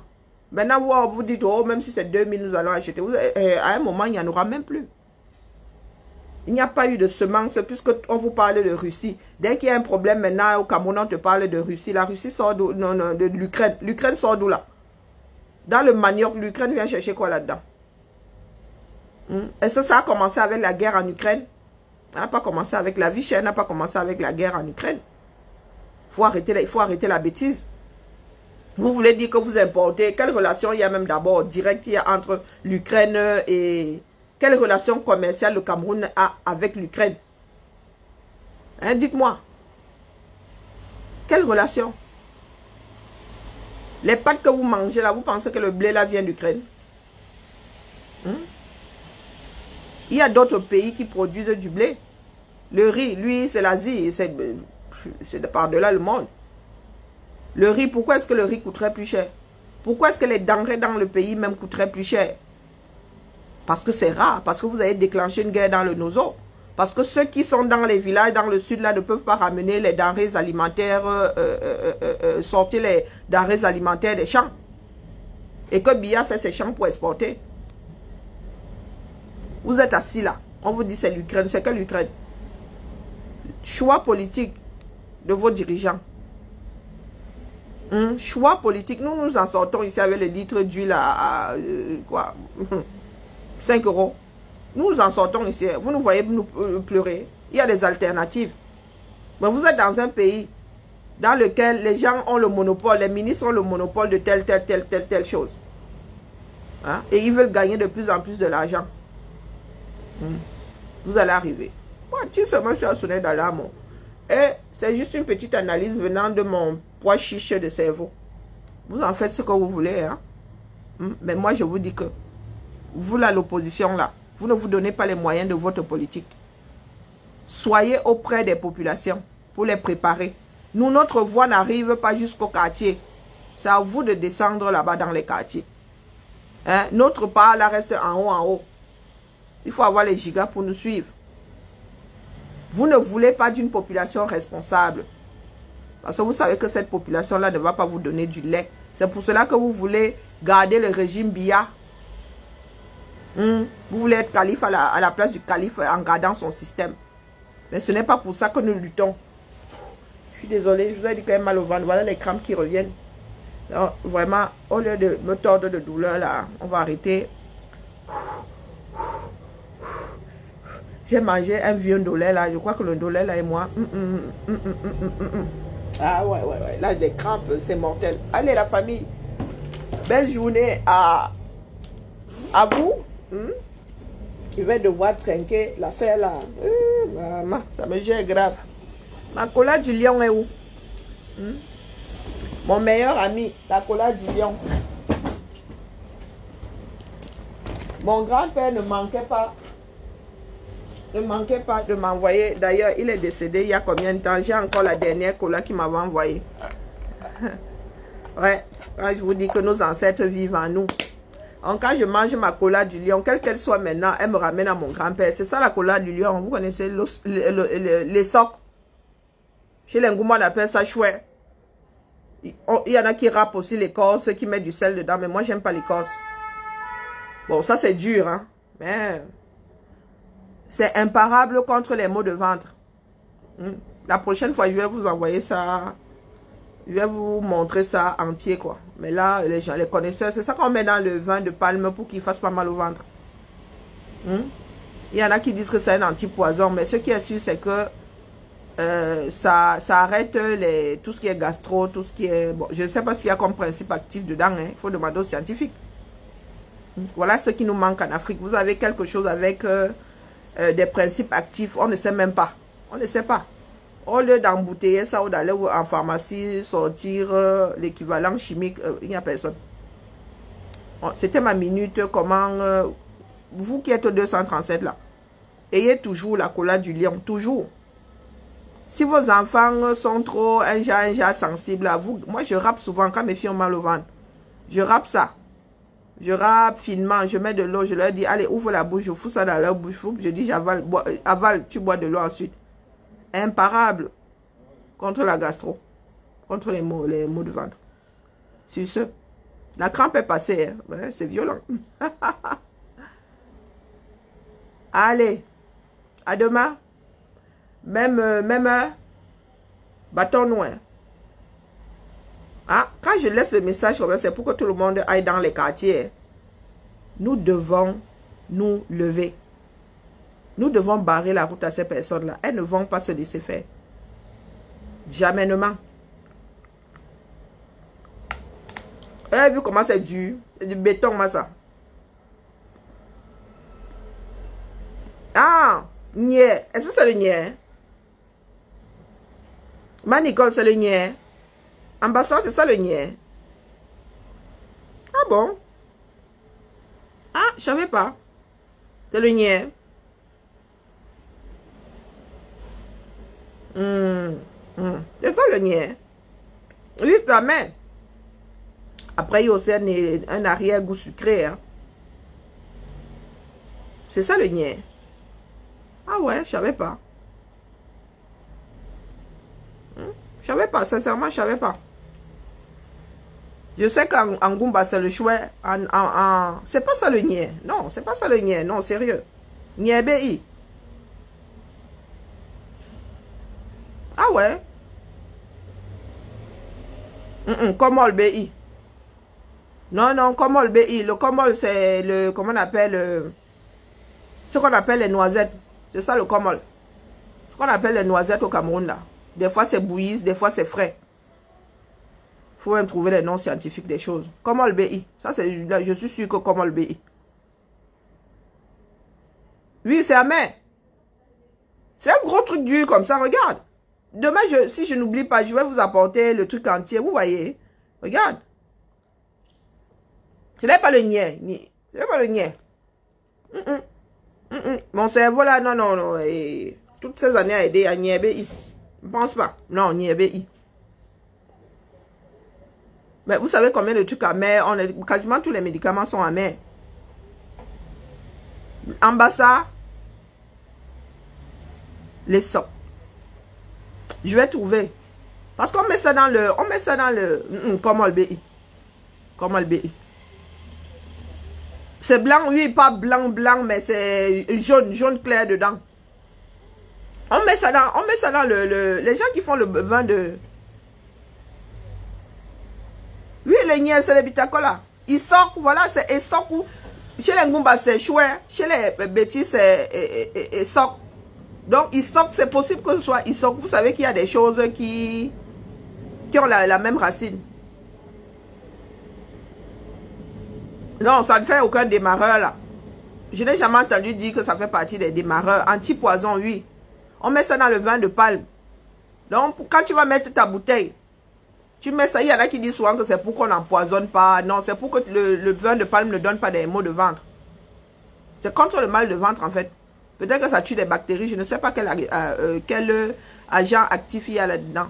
Maintenant, vous dites, oh, même si c'est 2000, nous allons acheter. À un moment, il n'y en aura même plus. Il n'y a pas eu de semences, puisqu'on vous parle de Russie. Dès qu'il y a un problème maintenant, au Cameroun, on te parle de Russie. La Russie sort d'où? Non, non, de l'Ukraine. L'Ukraine sort d'où là? Dans le manioc, l'Ukraine vient chercher quoi là-dedans? Est-ce que ça a commencé avec la guerre en Ukraine? Ça n'a pas commencé avec la vie chère, n'a pas commencé avec la guerre en Ukraine. Il faut arrêter la bêtise. Vous voulez dire que vous importez. Quelle relation il y a même d'abord directe il y a entre l'Ukraine et... Quelle relation commerciale le Cameroun a avec l'Ukraine? Hein, dites-moi. Quelle relation? Les pâtes que vous mangez là, vous pensez que le blé là vient d'Ukraine? Il y a d'autres pays qui produisent du blé. Le riz, lui, c'est l'Asie. C'est par-delà le monde. Le riz, pourquoi est-ce que le riz coûterait plus cher? Pourquoi est-ce que les denrées dans le pays même coûteraient plus cher? Parce que c'est rare. Parce que vous avez déclenché une guerre dans le Nozo. Parce que ceux qui sont dans les villages, dans le sud, là, ne peuvent pas ramener les denrées alimentaires, sortir les denrées alimentaires des champs. Et que Biya fait ses champs pour exporter. Vous êtes assis là. On vous dit c'est l'Ukraine. C'est que l'Ukraine? Choix politique. de vos dirigeants. Choix politique. Nous nous en sortons ici avec le litre d'huile à quoi 5 €. Nous nous en sortons ici. Vous nous voyez nous pleurer. Il y a des alternatives. Mais vous êtes dans un pays dans lequel les gens ont le monopole, les ministres ont le monopole de telle chose. Hein? Et ils veulent gagner de plus en plus de l'argent. Vous allez arriver. Moi, tu seulement, je suis à sonner d'alarme. Et c'est juste une petite analyse venant de mon poids chiche de cerveau. Vous en faites ce que vous voulez. Hein? Mais moi, je vous dis que vous, là, l'opposition, là, vous ne vous donnez pas les moyens de votre politique. Soyez auprès des populations pour les préparer. Nous, notre voix n'arrive pas jusqu'au quartier. C'est à vous de descendre là-bas dans les quartiers. Hein? Notre part, là, reste en haut. Il faut avoir les gigas pour nous suivre. Vous ne voulez pas d'une population responsable. Parce que vous savez que cette population-là ne va pas vous donner du lait. C'est pour cela que vous voulez garder le régime Biya. Vous voulez être calife à la place du calife en gardant son système. Mais ce n'est pas pour ça que nous luttons. Je suis désolée, je vous ai dit quand même mal au ventre. Voilà les crampes qui reviennent. Donc, vraiment, au lieu de me tordre de douleur, là, on va arrêter. J'ai mangé un vieux ndolé, là. Je crois que le ndolé, là, et moi. Ah ouais. Là, les crampes, c'est mortel. Allez, la famille. Belle journée à vous. Je vais devoir trinquer l'affaire là. Maman, ça me gère grave. Ma cola du lion est où? Mon meilleur ami, la cola du lion. Mon grand-père ne manquait pas de m'envoyer. D'ailleurs, il est décédé il y a combien de temps? J'ai encore la dernière cola qu'il m'avait envoyée. Ouais, quand je vous dis que nos ancêtres vivent en nous. Donc, quand je mange ma cola du lion, quelle qu'elle soit maintenant, elle me ramène à mon grand-père. C'est ça la cola du lion. Vous connaissez les socs. Chez les Ngoumans, on appelle ça chouette. Il y en a qui râpent aussi l'écorce, qui mettent du sel dedans. Mais moi, j'aime pas l'écorce. Bon, ça, c'est dur, hein. Mais c'est imparable contre les maux de ventre. La prochaine fois, je vais vous envoyer ça. Je vais vous montrer ça entier, quoi. Mais là, les gens, les connaisseurs, c'est ça qu'on met dans le vin de palme pour qu'il fasse pas mal au ventre. Il y en a qui disent que c'est un antipoison, mais ce qui est sûr, c'est que ça arrête tout ce qui est gastro, tout ce qui est... Bon, je ne sais pas s'il y a comme principe actif dedans, hein. Il faut demander aux scientifiques. Voilà ce qui nous manque en Afrique. Vous avez quelque chose avec des principes actifs, on ne sait même pas. On ne sait pas. Au lieu d'embouteiller ça ou d'aller en pharmacie, sortir l'équivalent chimique, il n'y a personne. Bon, c'était ma minute. Comment, vous qui êtes au 237 là, ayez toujours la cola du lion, toujours. Si vos enfants sont trop un genre sensible à vous, moi je râpe souvent quand mes filles ont mal au ventre. Je râpe ça. Je râpe finement, je mets de l'eau, je leur dis, allez, ouvre la bouche, je fous ça dans leur bouche, je dis, j'avale, avale, tu bois de l'eau ensuite. Imparable contre la gastro, contre les maux de ventre. Sur ce, la crampe est passée, hein? Ouais, c'est violent. Allez, à demain, même heure, bâton noir. Ah, quand je laisse le message comme ça, c'est pour que tout le monde aille dans les quartiers. Nous devons nous lever. Nous devons barrer la route à ces personnes-là. Elles ne vont pas se laisser faire. Jamainement. Vous avez vu comment c'est dur? C'est du béton, moi, ça. Ah, niais. Est-ce que c'est le niais? Ma Nicole, c'est le niais. Ambassadeur, c'est ça le niais. Ah bon? Ah, je savais pas. C'est le niais. C'est ça le niais. Oui, ça met. Après, il y a aussi un arrière-goût sucré. Hein. C'est ça le niais. Ah ouais, je savais pas. Je savais pas, sincèrement, je savais pas. Je sais qu'en Goumba, c'est le chouet. C'est pas ça le niais. Non, c'est pas ça le niais. Non, sérieux. Niais-bi. Ah ouais. Comol BI. Non, non, Comol BI. Le Comol, c'est le, comment on appelle, ce qu'on appelle les noisettes. C'est ça le Comol. Ce qu'on appelle les noisettes au Cameroun, là. Des fois, c'est bouilli, des fois, c'est frais. Il faut même trouver les noms scientifiques des choses. Comol BI. Ça, c'est, je suis sûr que Comol BI. Oui, c'est amer. C'est un gros truc dur comme ça, regarde. Demain, si je n'oublie pas, je vais vous apporter le truc entier. Vous voyez? Regarde. Je n'ai pas le niais. Je n'ai pas le niais. Mon cerveau là, non, non, non. Et toutes ces années à aider à niébé. Je ne pense pas. Non, niébé. Mais vous savez combien de trucs amers? Quasiment tous les médicaments sont amers. En bas ça, les socs. Je vais trouver. Parce qu'on met ça dans le... On met ça dans le... Comment le BI. Comment le BI. C'est blanc, oui, pas blanc, blanc, mais c'est jaune, jaune clair dedans. On met ça dans le... Les gens qui font le vin de... Oui, les niais, c'est les bitacola. Ils sortent, voilà, c'est Essoc. Chez les Ngumba, c'est chouette. Chez les bêtises, c'est Essoc. Donc, Essoc, c'est possible que ce soit Essoc. Vous savez qu'il y a des choses qui ont la même racine. Non, ça ne fait aucun démarreur, là. Je n'ai jamais entendu dire que ça fait partie des démarreurs. Anti-poison, oui. On met ça dans le vin de palme. Donc, quand tu vas mettre ta bouteille, tu mets ça, il y en a qui disent souvent que c'est pour qu'on n'empoisonne pas. Non, c'est pour que le vin de palme ne donne pas des maux de ventre. C'est contre le mal de ventre, en fait. Peut-être que ça tue des bactéries. Je ne sais pas quel agent actif il y a là-dedans.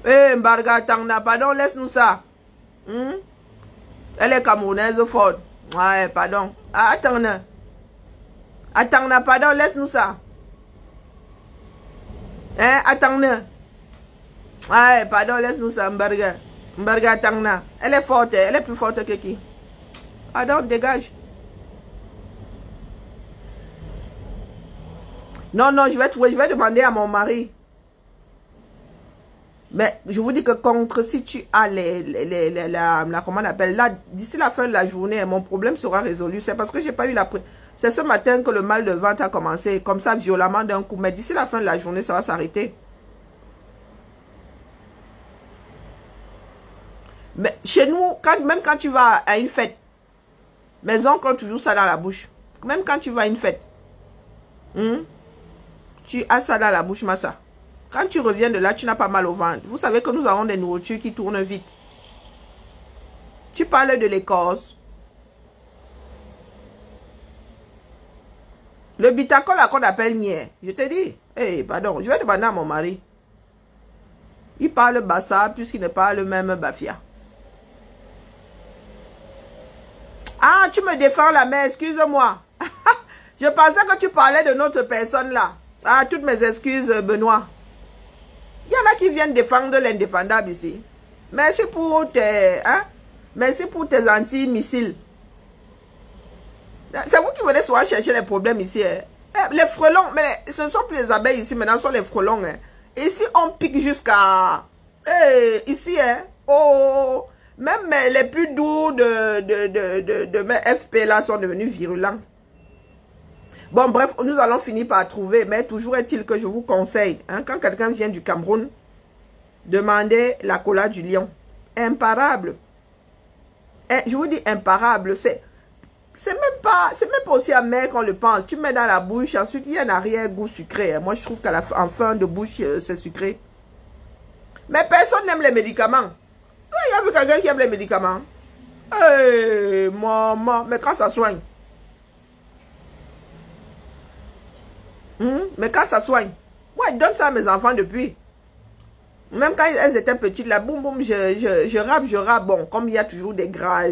Eh, Mbarga Tangna, pardon, laisse-nous ça. Elle est camerounaise forte. Ouais, pardon. Ah, attends, attends, pardon, laisse-nous ça. Hein, attends. Ouais, pardon, laisse-nous ça, Mbarga. Mbarga Tangna. Elle est forte, elle est plus forte que qui? Pardon, dégage. Non, non, je vais demander à mon mari. Mais je vous dis que contre, si tu as comment on appelle, là, d'ici la fin de la journée, mon problème sera résolu. C'est parce que j'ai pas eu la... C'est ce matin que le mal de ventre a commencé, comme ça, violemment d'un coup. Mais d'ici la fin de la journée, ça va s'arrêter. Mais chez nous, même quand tu vas à une fête, mes oncles ont toujours ça dans la bouche. Même quand tu vas à une fête, tu as ça dans la bouche, Massa. Quand tu reviens de là, tu n'as pas mal au ventre. Vous savez que nous avons des nourritures qui tournent vite. Tu parles de l'écorce. Le bitacol qu'on appelle niais. Je te dis. Eh, pardon, je vais demander à mon mari. Il parle bassa puisqu'il ne parle même bafia. Ah, tu me défends la main, excuse-moi. Je pensais que tu parlais de notre personne là. Ah, toutes mes excuses, Benoît. Il y en a qui viennent défendre l'indéfendable ici. Merci pour tes... Hein? Merci pour tes anti-missiles. C'est vous qui venez souvent chercher les problèmes ici. Hein? Les frelons, mais ce ne sont plus les abeilles ici, maintenant ce sont les frelons. Hein? Ici, on pique jusqu'à... ici, hein? Oh, même les plus doux de mes FP là sont devenus virulents. Bon, bref, nous allons finir par trouver. Mais toujours est-il que je vous conseille, hein, quand quelqu'un vient du Cameroun, demandez la cola du lion. Imparable. Et je vous dis imparable. C'est même pas aussi amer qu'on le pense. Tu mets dans la bouche, ensuite il y a un arrière-goût sucré. Hein. Moi, je trouve qu'en fin de bouche, c'est sucré. Mais personne n'aime les médicaments. Il y a vu quelqu'un qui aime les médicaments. Hey, maman, mais quand ça soigne. Mais quand ça soigne, moi je donne ça à mes enfants depuis. Même quand elles étaient petites, là, boum boum, je rappe. Bon, comme il y a toujours des gras,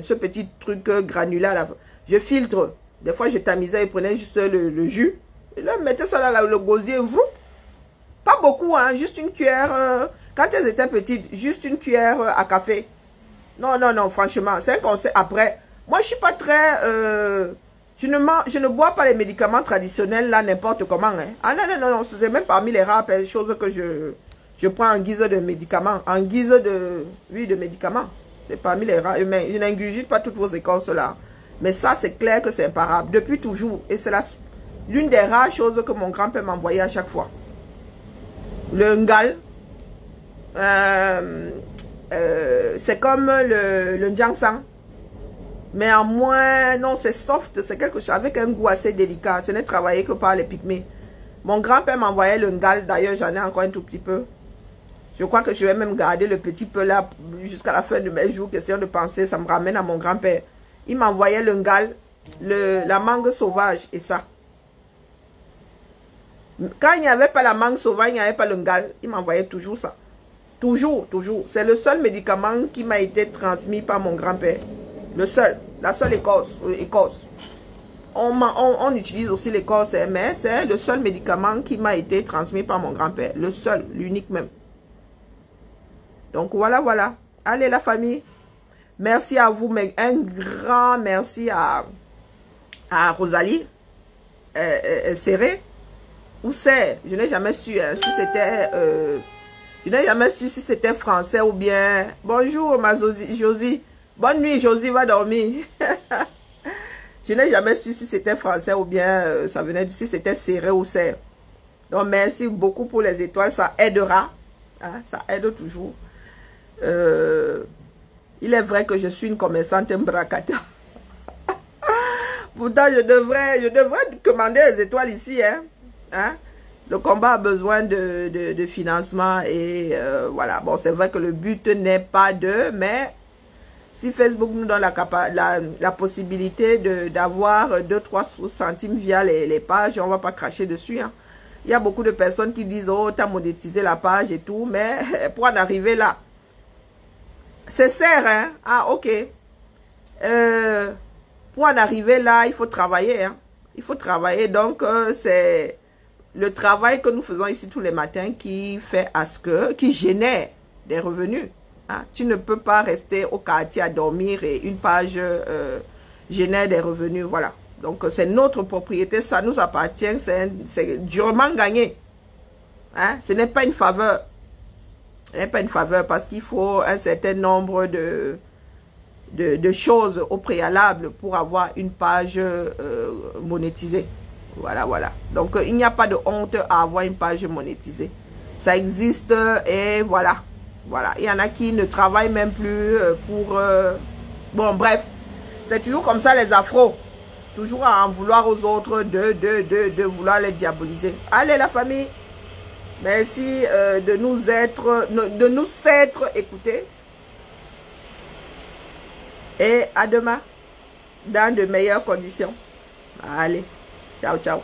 ce petit truc granulaire là, je filtre. Des fois je tamisais et prenais juste le jus. Et là, je mettais ça là, le gosier, vous. Pas beaucoup, hein, juste une cuillère. Quand elles étaient petites, juste une cuillère à café. Non, non, non, franchement, c'est un conseil. Après, moi je suis pas très... Je ne bois pas les médicaments traditionnels là n'importe comment. Hein. Ah non, non, non, non, c'est même parmi les rares choses que je prends en guise de médicaments. En guise de, oui, de médicaments. C'est parmi les rares. Mais je n'ingurgite pas toutes vos écorces là. Mais ça, c'est clair que c'est imparable. Depuis toujours. Et c'est l'une des rares choses que mon grand-père m'envoyait à chaque fois. Le ngal. C'est comme le njangsang. Mais en moins, non, c'est soft, c'est quelque chose avec un goût assez délicat. Ce n'est travaillé que par les pygmées. Mon grand-père m'envoyait le ngal, d'ailleurs j'en ai encore un tout petit peu. Je crois que je vais même garder le petit peu là jusqu'à la fin de mes jours, question de penser, ça me ramène à mon grand-père. Il m'envoyait le ngal, la mangue sauvage et ça. Quand il n'y avait pas la mangue sauvage, il n'y avait pas le ngal, il m'envoyait toujours ça. Toujours, toujours. C'est le seul médicament qui m'a été transmis par mon grand-père. Le seul, la seule écorce. On utilise aussi l'écorce, mais c'est le seul médicament qui m'a été transmis par mon grand-père. Le seul, l'unique même. Donc voilà, voilà. Allez la famille. Merci à vous, mais un grand merci à Rosalie Serré. Où c'est? Je n'ai jamais su hein, si c'était... je n'ai jamais su si c'était français ou bien... Bonjour ma Josie. Bonne nuit, Josie va dormir. Je n'ai jamais su si c'était français ou bien ça venait si c'était serré ou serré. Donc, merci beaucoup pour les étoiles. Ça aidera. Hein, ça aide toujours. Il est vrai que je suis une commerçante bracata. Pourtant, je devrais commander les étoiles ici. Hein. Le combat a besoin de financement. Et voilà. Bon, c'est vrai que le but n'est pas de... Mais... Si Facebook nous donne la possibilité d'avoir 2-3 centimes via les pages, on ne va pas cracher dessus. Hein. Il y a beaucoup de personnes qui disent, oh, tu as monétisé la page et tout, mais pour en arriver là, c'est serre, hein? Ah, ok. Pour en arriver là, il faut travailler. Hein. Il faut travailler. Donc, c'est le travail que nous faisons ici tous les matins qui fait à ce qui génère des revenus. Hein, tu ne peux pas rester au quartier à dormir et une page génère des revenus, voilà. Donc, c'est notre propriété, ça nous appartient, c'est durement gagné. Hein, ce n'est pas une faveur. Ce n'est pas une faveur parce qu'il faut un certain nombre de choses au préalable pour avoir une page monétisée. Voilà, voilà. Donc, il n'y a pas de honte à avoir une page monétisée. Ça existe et voilà. Voilà, il y en a qui ne travaillent même plus pour... Bon, bref, c'est toujours comme ça les afros. Toujours à en vouloir aux autres de vouloir les diaboliser. Allez la famille, merci de nous être écoutés. Et à demain, dans de meilleures conditions. Allez, ciao, ciao.